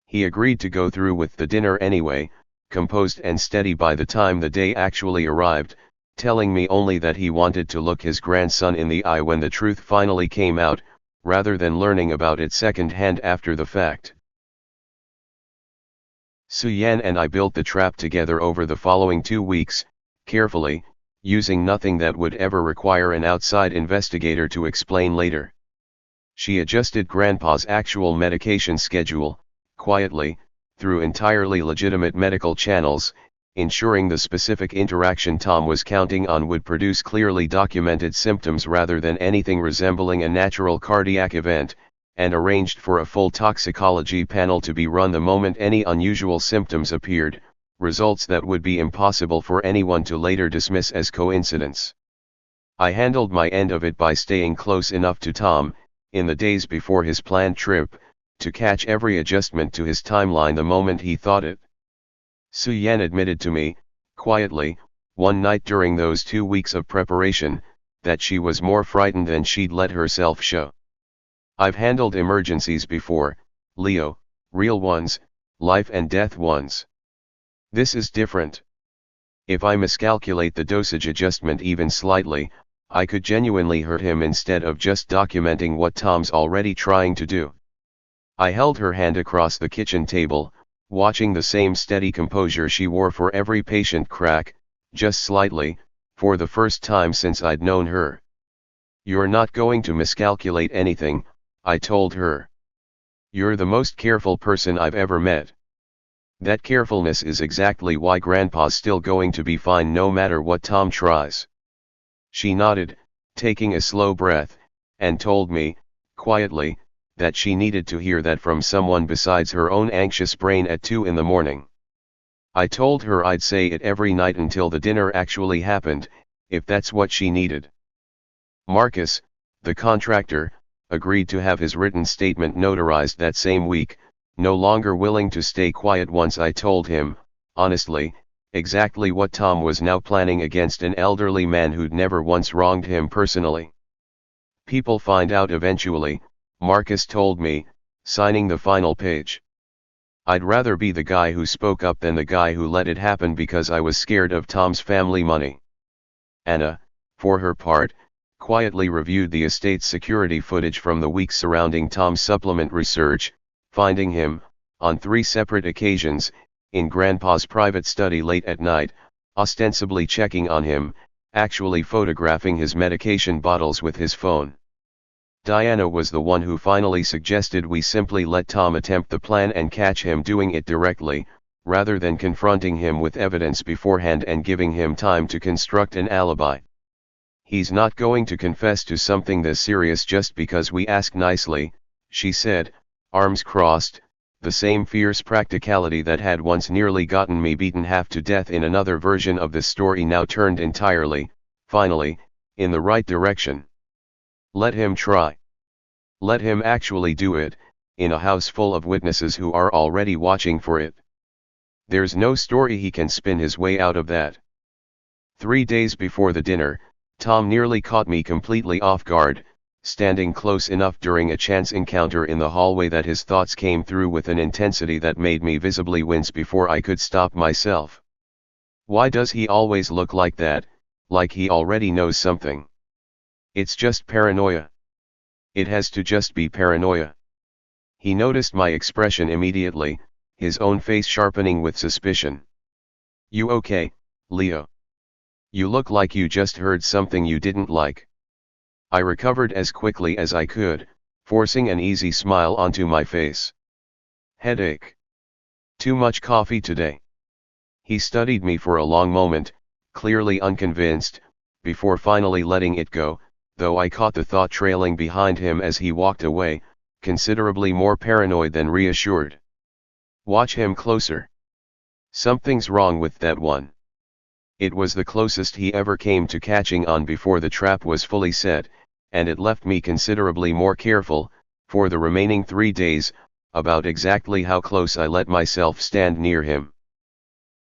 He agreed to go through with the dinner anyway, composed and steady by the time the day actually arrived, telling me only that he wanted to look his grandson in the eye when the truth finally came out, rather than learning about it second-hand after the fact. Su-Yan and I built the trap together over the following 2 weeks, carefully, using nothing that would ever require an outside investigator to explain later. She adjusted Grandpa's actual medication schedule, quietly, through entirely legitimate medical channels, ensuring the specific interaction Tom was counting on would produce clearly documented symptoms rather than anything resembling a natural cardiac event, and arranged for a full toxicology panel to be run the moment any unusual symptoms appeared, results that would be impossible for anyone to later dismiss as coincidence. I handled my end of it by staying close enough to Tom, in the days before his planned trip, to catch every adjustment to his timeline the moment he thought it. Su-Yan admitted to me, quietly, one night during those 2 weeks of preparation, that she was more frightened than she'd let herself show. I've handled emergencies before, Leo, real ones, life and death ones. This is different. If I miscalculate the dosage adjustment even slightly, I could genuinely hurt him instead of just documenting what Tom's already trying to do. I held her hand across the kitchen table, watching the same steady composure she wore for every patient crack, just slightly, for the first time since I'd known her. You're not going to miscalculate anything, I told her. You're the most careful person I've ever met. That carefulness is exactly why Grandpa's still going to be fine no matter what Tom tries. She nodded, taking a slow breath, and told me, quietly, that she needed to hear that from someone besides her own anxious brain at 2 in the morning. I told her I'd say it every night until the dinner actually happened, if that's what she needed. Marcus, the contractor, agreed to have his written statement notarized that same week, no longer willing to stay quiet once I told him, honestly, exactly what Tom was now planning against an elderly man who'd never once wronged him personally. People find out eventually, Marcus told me, signing the final page. I'd rather be the guy who spoke up than the guy who let it happen because I was scared of Tom's family money. Anna, for her part, quietly reviewed the estate's security footage from the weeks surrounding Tom's supplement research, finding him, on 3 separate occasions, in Grandpa's private study late at night, ostensibly checking on him, actually photographing his medication bottles with his phone. Diana was the one who finally suggested we simply let Tom attempt the plan and catch him doing it directly, rather than confronting him with evidence beforehand and giving him time to construct an alibi. "He's not going to confess to something this serious just because we ask nicely," she said, arms crossed, the same fierce practicality that had once nearly gotten me beaten half to death in another version of this story now turned entirely, finally, in the right direction. Let him try. Let him actually do it, in a house full of witnesses who are already watching for it. There's no story he can spin his way out of that. 3 days before the dinner, Tom nearly caught me completely off guard, standing close enough during a chance encounter in the hallway that his thoughts came through with an intensity that made me visibly wince before I could stop myself. Why does he always look like that, like he already knows something? It's just paranoia. It has to just be paranoia. He noticed my expression immediately, his own face sharpening with suspicion. "You okay, Leo? You look like you just heard something you didn't like." I recovered as quickly as I could, forcing an easy smile onto my face. "Headache. Too much coffee today." He studied me for a long moment, clearly unconvinced, before finally letting it go, though I caught the thought trailing behind him as he walked away, considerably more paranoid than reassured. "Watch him closer. Something's wrong with that one." It was the closest he ever came to catching on before the trap was fully set, and it left me considerably more careful, for the remaining 3 days, about exactly how close I let myself stand near him.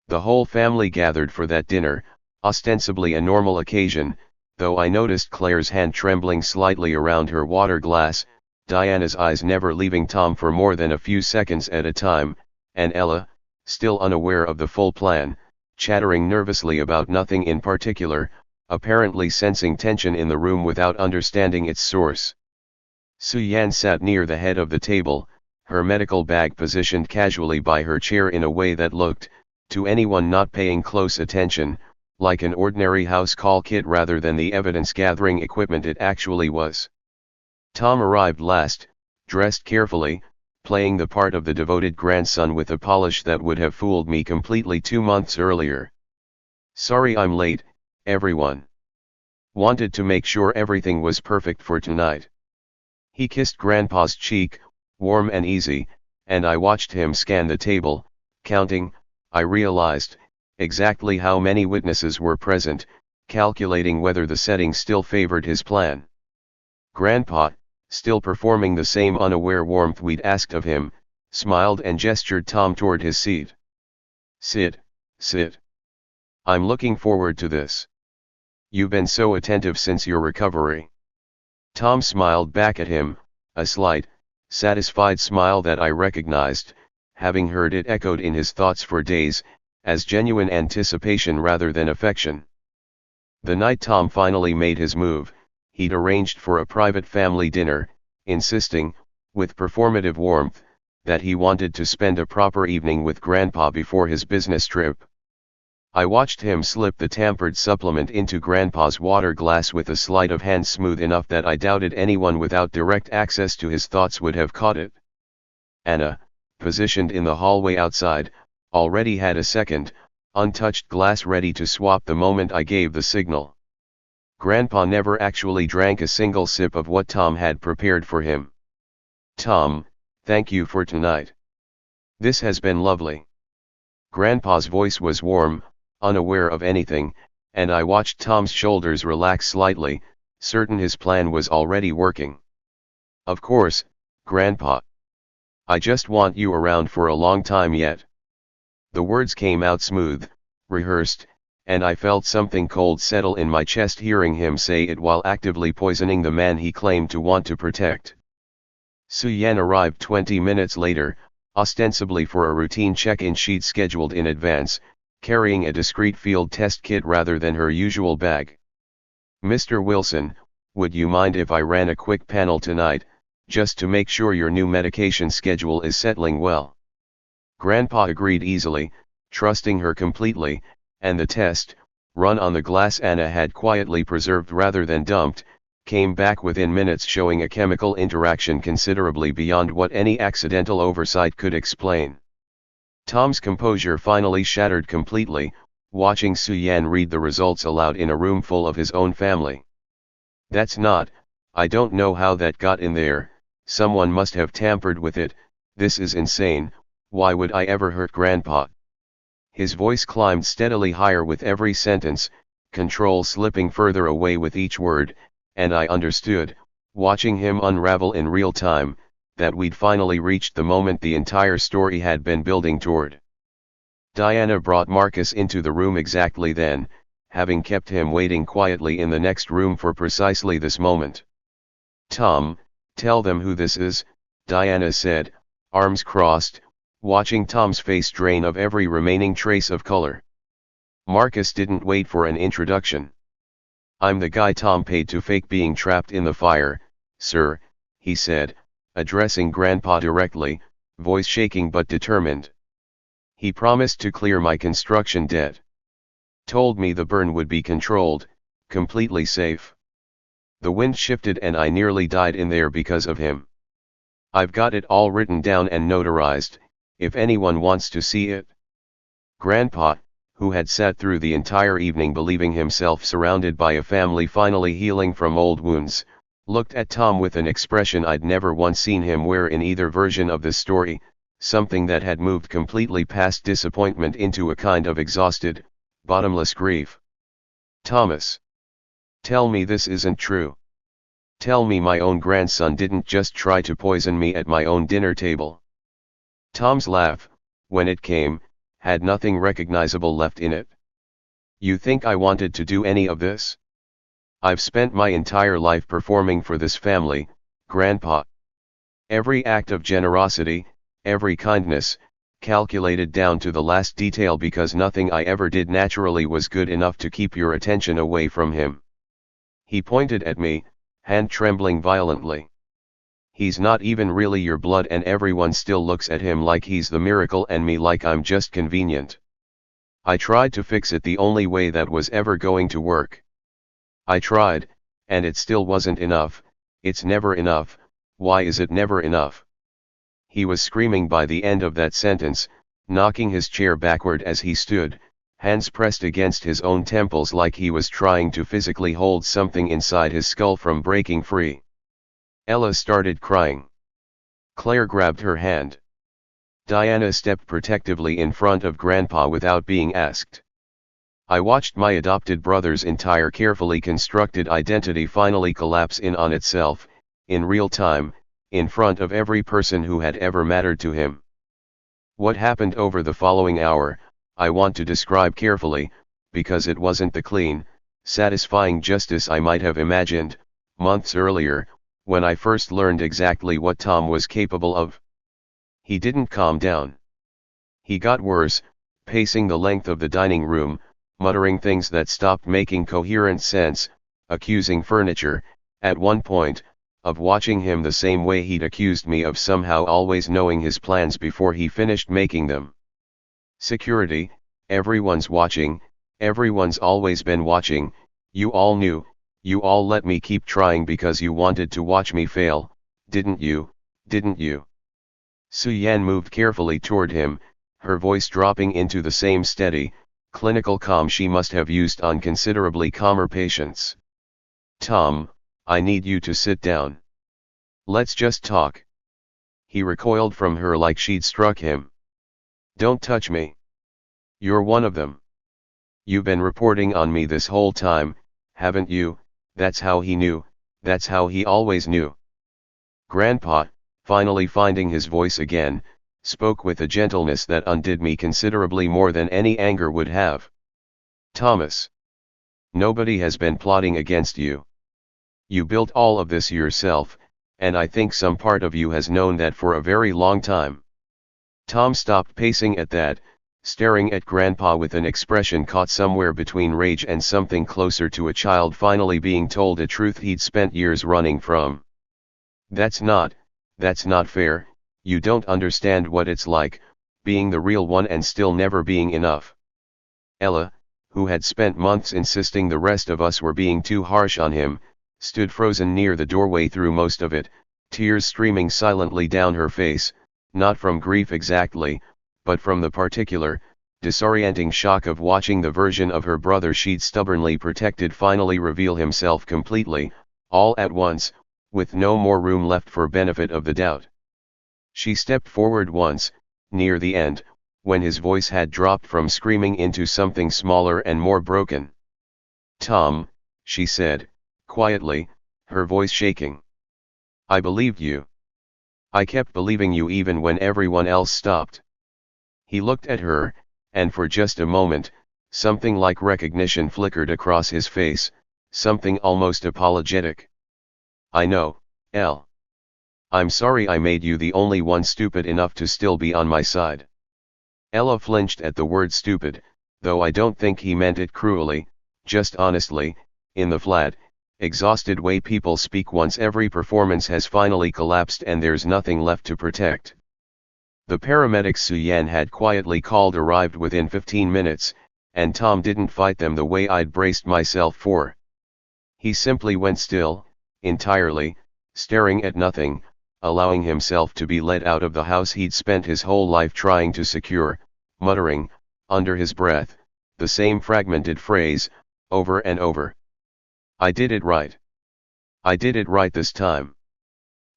The whole family gathered for that dinner, ostensibly a normal occasion, though I noticed Claire's hand trembling slightly around her water glass, Diana's eyes never leaving Tom for more than a few seconds at a time, and Ella, still unaware of the full plan, chattering nervously about nothing in particular, apparently sensing tension in the room without understanding its source. Su-Yan sat near the head of the table, her medical bag positioned casually by her chair in a way that looked, to anyone not paying close attention, like an ordinary house call kit rather than the evidence-gathering equipment it actually was. Tom arrived last, dressed carefully, playing the part of the devoted grandson with a polish that would have fooled me completely 2 months earlier. "Sorry I'm late, everyone. Wanted to make sure everything was perfect for tonight." He kissed Grandpa's cheek, warm and easy, and I watched him scan the table, counting, I realized, exactly how many witnesses were present, calculating whether the setting still favored his plan. Grandpa, still performing the same unaware warmth we'd asked of him, smiled and gestured Tom toward his seat. Sit. I'm looking forward to this. You've been so attentive since your recovery." Tom smiled back at him, a slight, satisfied smile that I recognized, having heard it echoed in his thoughts for days, as genuine anticipation rather than affection. The night Tom finally made his move, he'd arranged for a private family dinner, insisting, with performative warmth, that he wanted to spend a proper evening with Grandpa before his business trip. I watched him slip the tampered supplement into Grandpa's water glass with a sleight of hand smooth enough that I doubted anyone without direct access to his thoughts would have caught it. Anna, positioned in the hallway outside, already had a second, untouched glass ready to swap the moment I gave the signal. Grandpa never actually drank a single sip of what Tom had prepared for him. "Tom, thank you for tonight. This has been lovely." Grandpa's voice was warm, unaware of anything, and I watched Tom's shoulders relax slightly, certain his plan was already working. "Of course, Grandpa. I just want you around for a long time yet." The words came out smooth, rehearsed, and I felt something cold settle in my chest hearing him say it while actively poisoning the man he claimed to want to protect. Su-Yan arrived 20 minutes later, ostensibly for a routine check-in she'd scheduled in advance, carrying a discreet field test kit rather than her usual bag. "Mr. Wilson, would you mind if I ran a quick panel tonight, just to make sure your new medication schedule is settling well? Grandpa agreed easily, trusting her completely, and the test, run on the glass Anna had quietly preserved rather than dumped, came back within minutes showing a chemical interaction considerably beyond what any accidental oversight could explain. Tom's composure finally shattered completely, watching Su-Yan read the results aloud in a room full of his own family. That's not, I don't know how that got in there, someone must have tampered with it, this is insane, why would I ever hurt Grandpa? His voice climbed steadily higher with every sentence, control slipping further away with each word, and I understood, watching him unravel in real time, that we'd finally reached the moment the entire story had been building toward. Diana brought Marcus into the room exactly then, having kept him waiting quietly in the next room for precisely this moment. Tom, tell them who this is, Diana said, arms crossed, watching Tom's face drain of every remaining trace of color. Marcus didn't wait for an introduction. I'm the guy Tom paid to fake being trapped in the fire, sir, he said, addressing Grandpa directly, voice shaking but determined. He promised to clear my construction debt. Told me the burn would be controlled, completely safe. The wind shifted and I nearly died in there because of him. I've got it all written down and notarized, if anyone wants to see it. Grandpa, who had sat through the entire evening believing himself surrounded by a family finally healing from old wounds, looked at Tom with an expression I'd never once seen him wear in either version of the story, something that had moved completely past disappointment into a kind of exhausted, bottomless grief. Thomas. Tell me this isn't true. Tell me my own grandson didn't just try to poison me at my own dinner table. Tom's laugh, when it came, had nothing recognizable left in it. You think I wanted to do any of this? I've spent my entire life performing for this family, Grandpa. Every act of generosity, every kindness, calculated down to the last detail because nothing I ever did naturally was good enough to keep your attention away from him. He pointed at me, hand trembling violently. He's not even really your blood and everyone still looks at him like he's the miracle and me like I'm just convenient. I tried to fix it the only way that was ever going to work. I tried, and it still wasn't enough, it's never enough, why is it never enough? He was screaming by the end of that sentence, knocking his chair backward as he stood, hands pressed against his own temples like he was trying to physically hold something inside his skull from breaking free. Ella started crying. Claire grabbed her hand. Diana stepped protectively in front of Grandpa without being asked. I watched my adopted brother's entire carefully constructed identity finally collapse in on itself, in real time, in front of every person who had ever mattered to him. What happened over the following hour, I want to describe carefully, because it wasn't the clean, satisfying justice I might have imagined, months earlier, when I first learned exactly what Tom was capable of. He didn't calm down. He got worse, pacing the length of the dining room, muttering things that stopped making coherent sense, accusing furniture, at one point, of watching him the same way he'd accused me of somehow always knowing his plans before he finished making them. Security, everyone's watching, everyone's always been watching, you all knew, you all let me keep trying because you wanted to watch me fail, didn't you, didn't you? Su-Yan moved carefully toward him, her voice dropping into the same steady, clinical calm she must have used on considerably calmer patients. Tom, I need you to sit down. Let's just talk. He recoiled from her like she'd struck him. Don't touch me. You're one of them. You've been reporting on me this whole time, haven't you? That's how he knew, that's how he always knew. Grandpa, finally finding his voice again, spoke with a gentleness that undid me considerably more than any anger would have. Thomas. Nobody has been plotting against you. You built all of this yourself, and I think some part of you has known that for a very long time. Tom stopped pacing at that, staring at Grandpa with an expression caught somewhere between rage and something closer to a child finally being told a truth he'd spent years running from. That's not fair. You don't understand what it's like, being the real one and still never being enough. Ella, who had spent months insisting the rest of us were being too harsh on him, stood frozen near the doorway through most of it, tears streaming silently down her face, not from grief exactly, but from the particular, disorienting shock of watching the version of her brother she'd stubbornly protected finally reveal himself completely, all at once, with no more room left for benefit of the doubt. She stepped forward once, near the end, when his voice had dropped from screaming into something smaller and more broken. "Tom," she said, quietly, her voice shaking. "I believed you. I kept believing you even when everyone else stopped." He looked at her, and for just a moment, something like recognition flickered across his face, something almost apologetic. "I know, Elle. I'm sorry I made you the only one stupid enough to still be on my side." Ella flinched at the word stupid, though I don't think he meant it cruelly, just honestly, in the flat, exhausted way people speak once every performance has finally collapsed and there's nothing left to protect. The paramedics Suyan had quietly called arrived within 15 minutes, and Tom didn't fight them the way I'd braced myself for. He simply went still, entirely, staring at nothing, allowing himself to be led out of the house he'd spent his whole life trying to secure, muttering, under his breath, the same fragmented phrase, over and over. "I did it right. I did it right this time."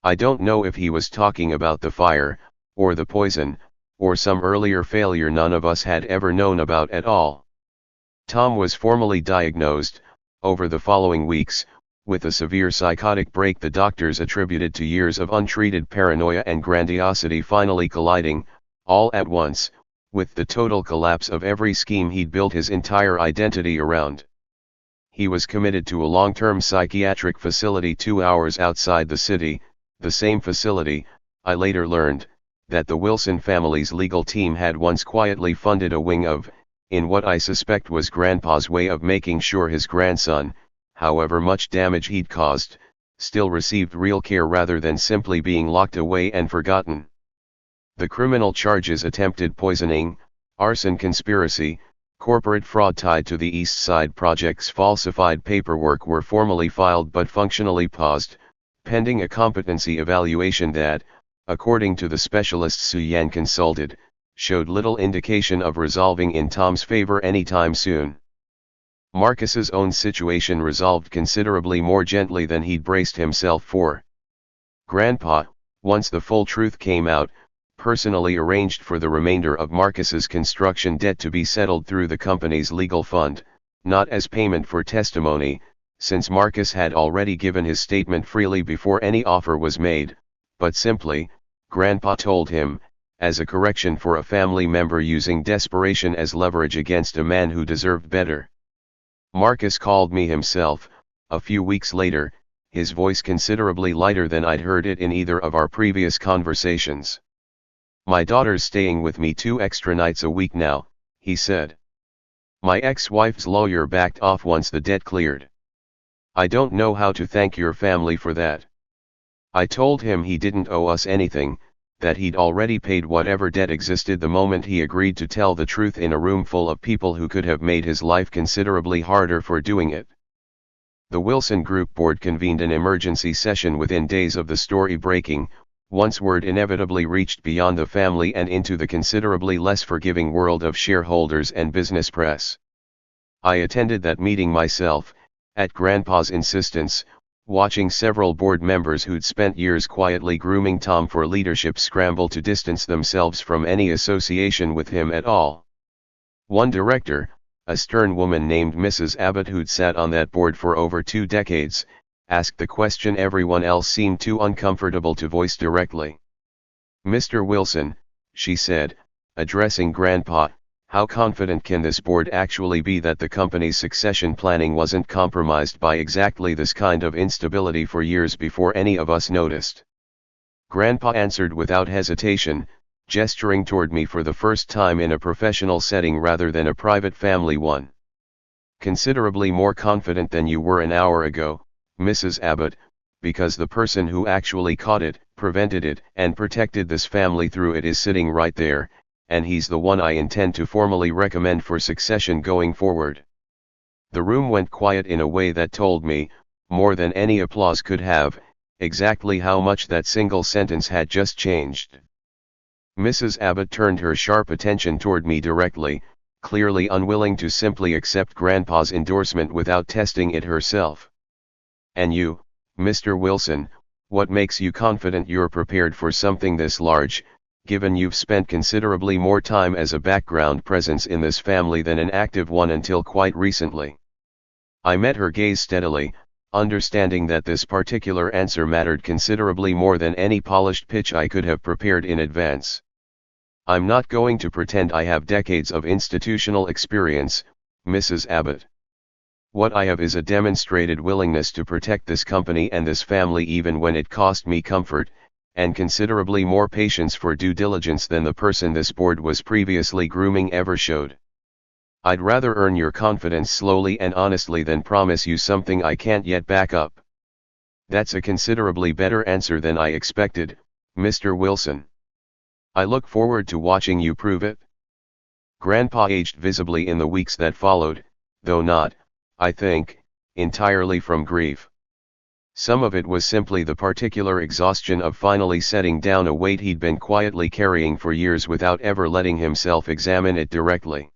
I don't know if he was talking about the fire, or the poison, or some earlier failure none of us had ever known about at all. Tom was formally diagnosed, over the following weeks, with a severe psychotic break the doctors attributed to years of untreated paranoia and grandiosity finally colliding, all at once, with the total collapse of every scheme he'd built his entire identity around. He was committed to a long-term psychiatric facility 2 hours outside the city, the same facility, I later learned, that the Wilson family's legal team had once quietly funded a wing of, in what I suspect was Grandpa's way of making sure his grandson, however much damage he'd caused, still received real care rather than simply being locked away and forgotten. The criminal charges attempted poisoning, arson conspiracy, corporate fraud tied to the East Side Project's falsified paperwork were formally filed but functionally paused, pending a competency evaluation that, according to the specialists Suyan consulted, showed little indication of resolving in Tom's favor anytime soon. Marcus's own situation resolved considerably more gently than he'd braced himself for. Grandpa, once the full truth came out, personally arranged for the remainder of Marcus's construction debt to be settled through the company's legal fund, not as payment for testimony, since Marcus had already given his statement freely before any offer was made, but simply, Grandpa told him, as a correction for a family member using desperation as leverage against a man who deserved better. Marcus called me himself, a few weeks later, his voice considerably lighter than I'd heard it in either of our previous conversations. "My daughter's staying with me 2 extra nights a week now," he said. "My ex-wife's lawyer backed off once the debt cleared. I don't know how to thank your family for that." I told him he didn't owe us anything, that he'd already paid whatever debt existed the moment he agreed to tell the truth in a room full of people who could have made his life considerably harder for doing it. The Wilson Group Board convened an emergency session within days of the story breaking, once word inevitably reached beyond the family and into the considerably less forgiving world of shareholders and business press. I attended that meeting myself, at Grandpa's insistence, watching several board members who'd spent years quietly grooming Tom for leadership scramble to distance themselves from any association with him at all. One director, a stern woman named Mrs. Abbott who'd sat on that board for over 2 decades, asked the question everyone else seemed too uncomfortable to voice directly. "Mr. Wilson," she said, addressing Grandpa, "how confident can this board actually be that the company's succession planning wasn't compromised by exactly this kind of instability for years before any of us noticed?" Grandpa answered without hesitation, gesturing toward me for the first time in a professional setting rather than a private family one. Considerably more confident than you were an hour ago, Mrs. Abbott, because the person who actually caught it, prevented it, and protected this family through it is sitting right there, and he's the one I intend to formally recommend for succession going forward. The room went quiet in a way that told me, more than any applause could have, exactly how much that single sentence had just changed. Mrs. Abbott turned her sharp attention toward me directly, clearly unwilling to simply accept Grandpa's endorsement without testing it herself. "And you, Mr. Wilson, what makes you confident you're prepared for something this large, given you've spent considerably more time as a background presence in this family than an active one until quite recently?" I met her gaze steadily, understanding that this particular answer mattered considerably more than any polished pitch I could have prepared in advance. "I'm not going to pretend I have decades of institutional experience, Mrs. Abbott. What I have is a demonstrated willingness to protect this company and this family even when it cost me comfort, and considerably more patience for due diligence than the person this board was previously grooming ever showed. I'd rather earn your confidence slowly and honestly than promise you something I can't yet back up." "That's a considerably better answer than I expected, Mr. Wilson. I look forward to watching you prove it." Grandpa aged visibly in the weeks that followed, though not, I think, entirely from grief. Some of it was simply the particular exhaustion of finally setting down a weight he'd been quietly carrying for years without ever letting himself examine it directly.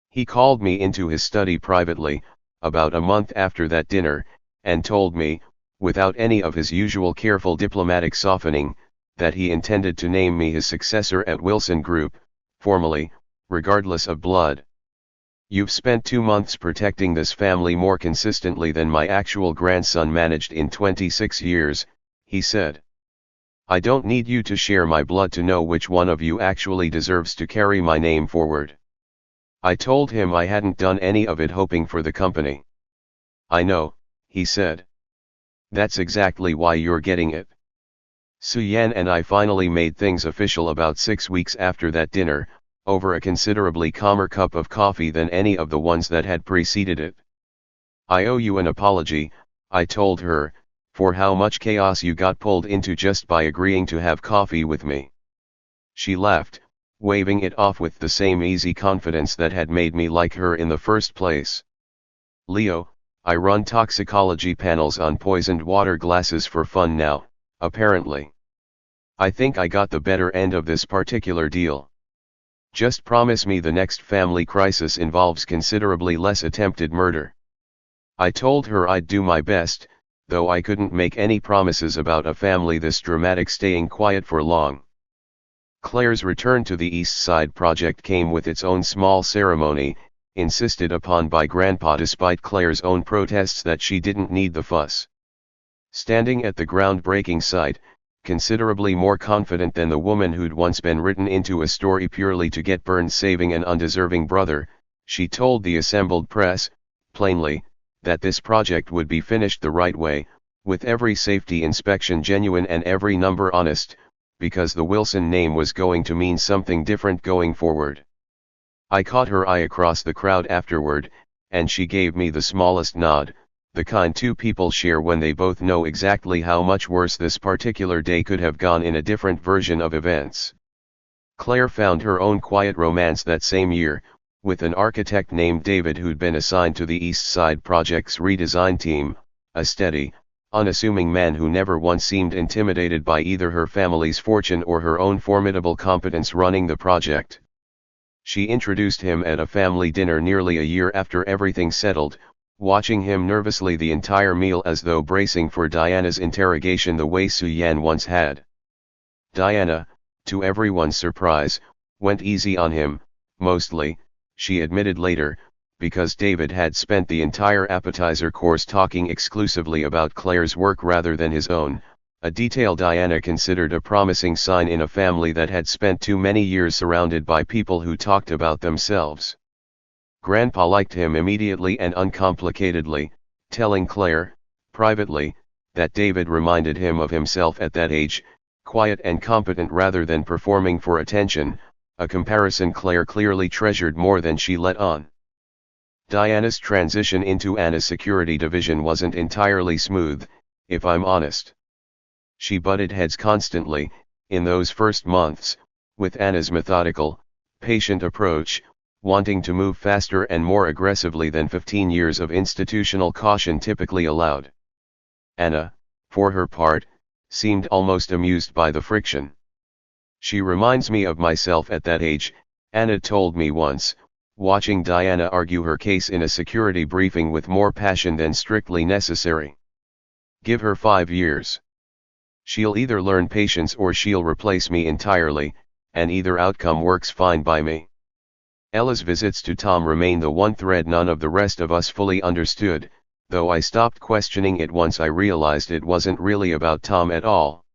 He called me into his study privately, about a month after that dinner, and told me, without any of his usual careful diplomatic softening, that he intended to name me his successor at Wilson Group, formally, regardless of blood. "You've spent 2 months protecting this family more consistently than my actual grandson managed in 26 years, he said. "I don't need you to share my blood to know which one of you actually deserves to carry my name forward." I told him I hadn't done any of it hoping for the company. "I know," he said. "That's exactly why you're getting it." Suyan and I finally made things official about 6 weeks after that dinner, over a considerably calmer cup of coffee than any of the ones that had preceded it. "I owe you an apology," I told her, "for how much chaos you got pulled into just by agreeing to have coffee with me." She laughed, waving it off with the same easy confidence that had made me like her in the first place. "Leo, I run toxicology panels on poisoned water glasses for fun now, apparently. I think I got the better end of this particular deal. Just promise me the next family crisis involves considerably less attempted murder." I told her I'd do my best, though I couldn't make any promises about a family this dramatic staying quiet for long. Claire's return to the East Side project came with its own small ceremony, insisted upon by Grandpa despite Claire's own protests that she didn't need the fuss. Standing at the groundbreaking site, considerably more confident than the woman who'd once been written into a story purely to get burned saving an undeserving brother, she told the assembled press, plainly, that this project would be finished the right way, with every safety inspection genuine and every number honest, because the Wilson name was going to mean something different going forward. I caught her eye across the crowd afterward, and she gave me the smallest nod, the kind two people share when they both know exactly how much worse this particular day could have gone in a different version of events. Claire found her own quiet romance that same year, with an architect named David who'd been assigned to the East Side Project's redesign team, a steady, unassuming man who never once seemed intimidated by either her family's fortune or her own formidable competence running the project. She introduced him at a family dinner nearly a year after everything settled, watching him nervously the entire meal as though bracing for Diana's interrogation the way Suyan once had. Diana, to everyone's surprise, went easy on him, mostly, she admitted later, because David had spent the entire appetizer course talking exclusively about Claire's work rather than his own, a detail Diana considered a promising sign in a family that had spent too many years surrounded by people who talked about themselves. Grandpa liked him immediately and uncomplicatedly, telling Claire, privately, that David reminded him of himself at that age, quiet and competent rather than performing for attention, a comparison Claire clearly treasured more than she let on. Diana's transition into Anna's security division wasn't entirely smooth, if I'm honest. She butted heads constantly, in those first months, with Anna's methodical, patient approach, wanting to move faster and more aggressively than 15 years of institutional caution typically allowed. Anna, for her part, seemed almost amused by the friction. "She reminds me of myself at that age," Anna told me once, watching Diana argue her case in a security briefing with more passion than strictly necessary. "Give her 5 years. She'll either learn patience or she'll replace me entirely, and either outcome works fine by me." Ella's visits to Tom remain the one thread none of the rest of us fully understood, though I stopped questioning it once I realized it wasn't really about Tom at all.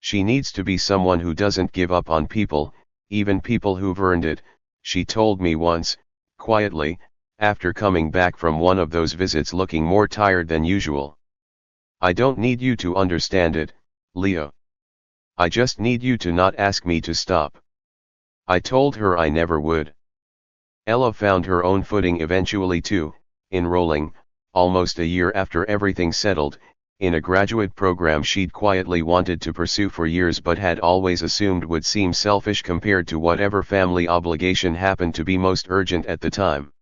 "She needs to be someone who doesn't give up on people, even people who've earned it," she told me once, quietly, after coming back from one of those visits looking more tired than usual. "I don't need you to understand it, Leo. I just need you to not ask me to stop." I told her I never would. Ella found her own footing eventually too, enrolling, almost a year after everything settled, in a graduate program she'd quietly wanted to pursue for years but had always assumed would seem selfish compared to whatever family obligation happened to be most urgent at the time.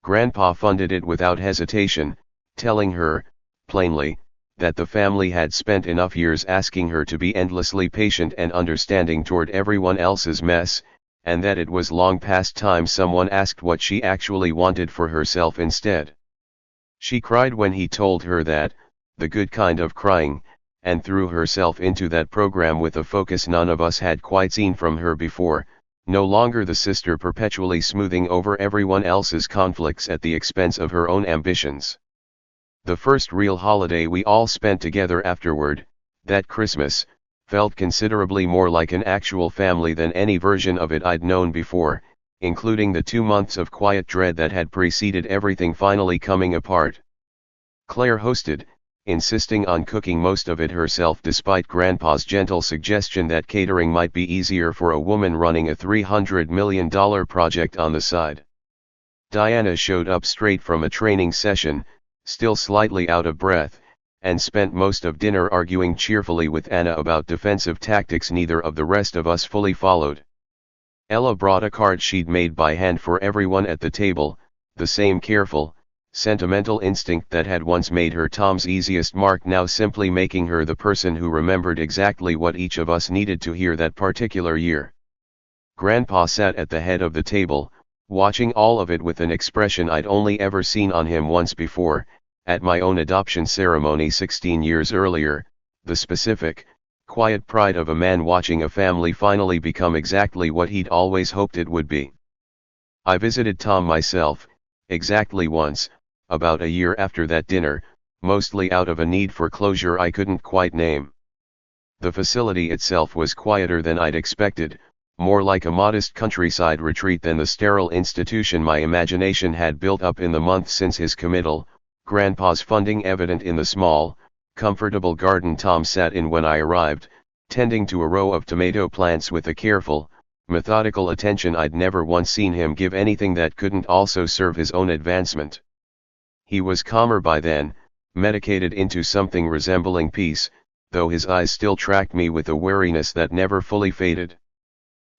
Grandpa funded it without hesitation, telling her, plainly, that the family had spent enough years asking her to be endlessly patient and understanding toward everyone else's mess, and that it was long past time someone asked what she actually wanted for herself instead. She cried when he told her that, the good kind of crying, and threw herself into that program with a focus none of us had quite seen from her before, no longer the sister perpetually smoothing over everyone else's conflicts at the expense of her own ambitions. The first real holiday we all spent together afterward, that Christmas, felt considerably more like an actual family than any version of it I'd known before, including the 2 months of quiet dread that had preceded everything finally coming apart. Claire hosted, insisting on cooking most of it herself despite Grandpa's gentle suggestion that catering might be easier for a woman running a $300 million project on the side. Diana showed up straight from a training session, still slightly out of breath, and spent most of dinner arguing cheerfully with Anna about defensive tactics neither of the rest of us fully followed. Ella brought a card she'd made by hand for everyone at the table, the same careful, sentimental instinct that had once made her Tom's easiest mark now simply making her the person who remembered exactly what each of us needed to hear that particular year. Grandpa sat at the head of the table, watching all of it with an expression I'd only ever seen on him once before, at my own adoption ceremony 16 years earlier, the specific, quiet pride of a man watching a family finally become exactly what he'd always hoped it would be. I visited Tom myself, exactly once, about a year after that dinner, mostly out of a need for closure I couldn't quite name. The facility itself was quieter than I'd expected, more like a modest countryside retreat than the sterile institution my imagination had built up in the months since his committal, Grandpa's funding evident in the small, comfortable garden Tom sat in when I arrived, tending to a row of tomato plants with a careful, methodical attention I'd never once seen him give anything that couldn't also serve his own advancement. He was calmer by then, medicated into something resembling peace, though his eyes still tracked me with a wariness that never fully faded.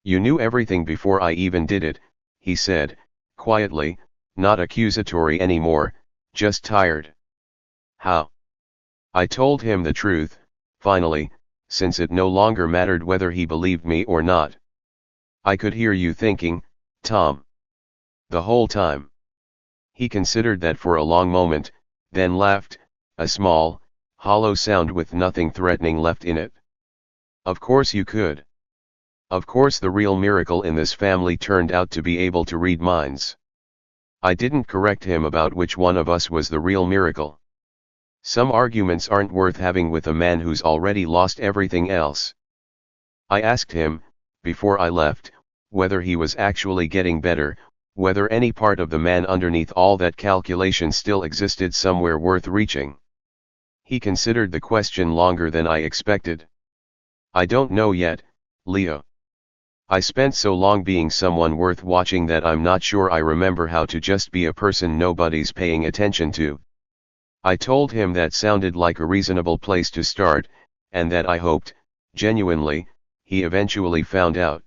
"You knew everything before I even did it," he said, quietly, not accusatory anymore, just tired. "How?" I told him the truth, finally, since it no longer mattered whether he believed me or not. "I could hear you thinking, Tom. The whole time." He considered that for a long moment, then laughed, a small, hollow sound with nothing threatening left in it. "Of course you could. Of course the real miracle in this family turned out to be able to read minds." I didn't correct him about which one of us was the real miracle. Some arguments aren't worth having with a man who's already lost everything else. I asked him, before I left, whether he was actually getting better, whether any part of the man underneath all that calculation still existed somewhere worth reaching. He considered the question longer than I expected. I don't know yet, Leo. I spent so long being someone worth watching that I'm not sure I remember how to just be a person nobody's paying attention to. I told him that sounded like a reasonable place to start, and that I hoped, genuinely, he eventually found out.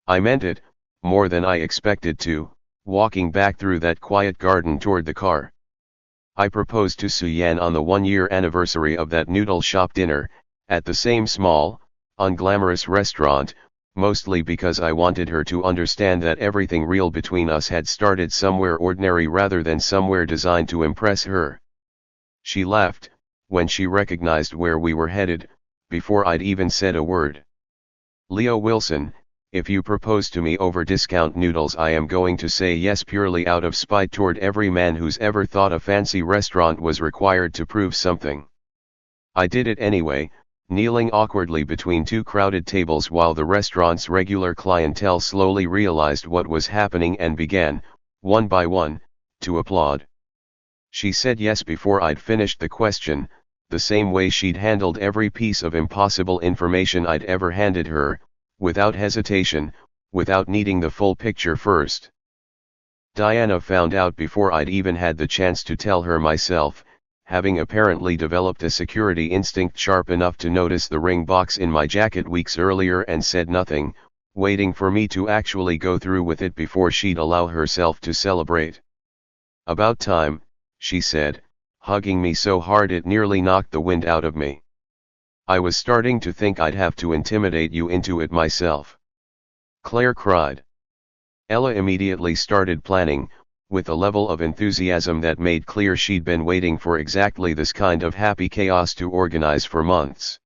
I meant it, more than I expected to, walking back through that quiet garden toward the car. I proposed to Suyan on the 1-year anniversary of that noodle shop dinner, at the same small, unglamorous restaurant, mostly because I wanted her to understand that everything real between us had started somewhere ordinary rather than somewhere designed to impress her. She laughed, when she recognized where we were headed, before I'd even said a word. Leo Wilson, if you propose to me over discount noodles, I am going to say yes purely out of spite toward every man who's ever thought a fancy restaurant was required to prove something. I did it anyway, kneeling awkwardly between two crowded tables while the restaurant's regular clientele slowly realized what was happening and began, one by one, to applaud. She said yes before I'd finished the question, the same way she'd handled every piece of impossible information I'd ever handed her, without hesitation, without needing the full picture first. Diana found out before I'd even had the chance to tell her myself, having apparently developed a security instinct sharp enough to notice the ring box in my jacket weeks earlier and said nothing, waiting for me to actually go through with it before she'd allow herself to celebrate. About time, she said, hugging me so hard it nearly knocked the wind out of me. I was starting to think I'd have to intimidate you into it myself. Claire cried. Ella immediately started planning, with a level of enthusiasm that made clear she'd been waiting for exactly this kind of happy chaos to organize for months.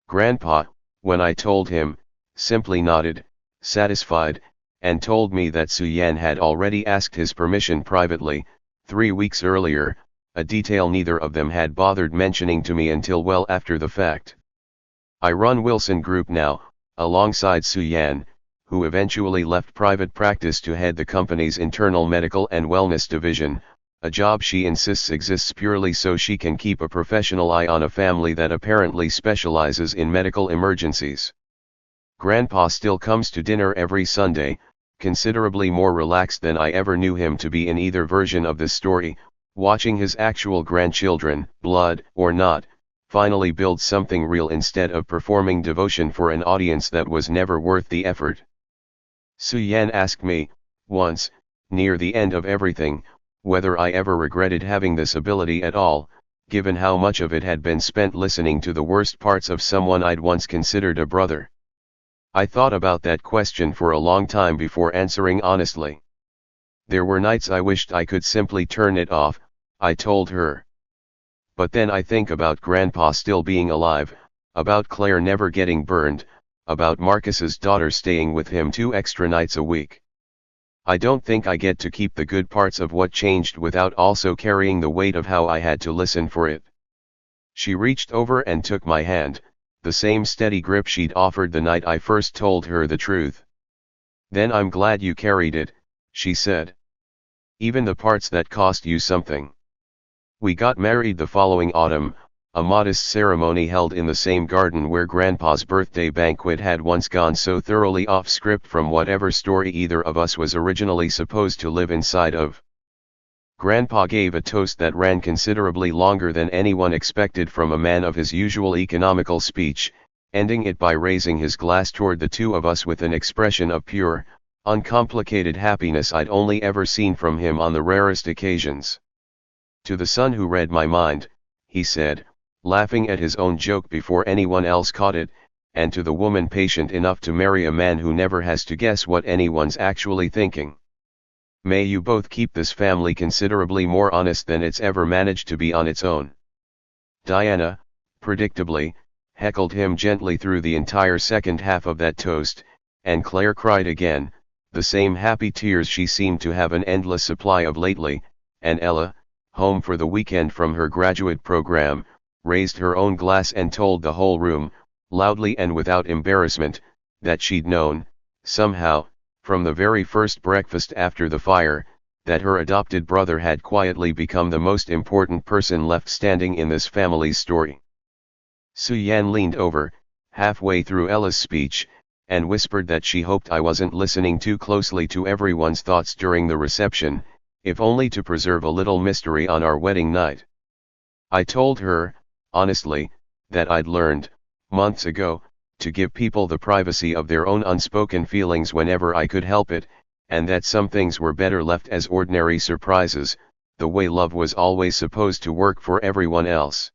Grandpa, when I told him, simply nodded, satisfied, and told me that Suyan had already asked his permission privately, 3 weeks earlier, a detail neither of them had bothered mentioning to me until well after the fact. I run Wilson Group now, alongside Suyan, who eventually left private practice to head the company's internal medical and wellness division, a job she insists exists purely so she can keep a professional eye on a family that apparently specializes in medical emergencies. Grandpa still comes to dinner every Sunday, considerably more relaxed than I ever knew him to be in either version of this story, watching his actual grandchildren, blood or not, finally build something real instead of performing devotion for an audience that was never worth the effort. Suyan asked me, once, near the end of everything, whether I ever regretted having this ability at all, given how much of it had been spent listening to the worst parts of someone I'd once considered a brother. I thought about that question for a long time before answering honestly. There were nights I wished I could simply turn it off, I told her. But then I think about Grandpa still being alive, about Claire never getting burned, about Marcus's daughter staying with him 2 extra nights a week. I don't think I get to keep the good parts of what changed without also carrying the weight of how I had to listen for it. She reached over and took my hand, the same steady grip she'd offered the night I first told her the truth. Then I'm glad you carried it, she said. Even the parts that cost you something. We got married the following autumn, a modest ceremony held in the same garden where Grandpa's birthday banquet had once gone so thoroughly off script from whatever story either of us was originally supposed to live inside of. Grandpa gave a toast that ran considerably longer than anyone expected from a man of his usual economical speech, ending it by raising his glass toward the two of us with an expression of pure, uncomplicated happiness I'd only ever seen from him on the rarest occasions. To the son who read my mind, he said, laughing at his own joke before anyone else caught it, and to the woman patient enough to marry a man who never has to guess what anyone's actually thinking. May you both keep this family considerably more honest than it's ever managed to be on its own. Diana, predictably, heckled him gently through the entire second half of that toast, and Claire cried again, the same happy tears she seemed to have an endless supply of lately, and Ella, home for the weekend from her graduate program, raised her own glass and told the whole room, loudly and without embarrassment, that she'd known, somehow, from the very first breakfast after the fire, that her adopted brother had quietly become the most important person left standing in this family's story. Suyan leaned over, halfway through Ella's speech, and whispered that she hoped I wasn't listening too closely to everyone's thoughts during the reception, if only to preserve a little mystery on our wedding night. I told her, honestly, that I'd learned, months ago, to give people the privacy of their own unspoken feelings whenever I could help it, and that some things were better left as ordinary surprises, the way love was always supposed to work for everyone else.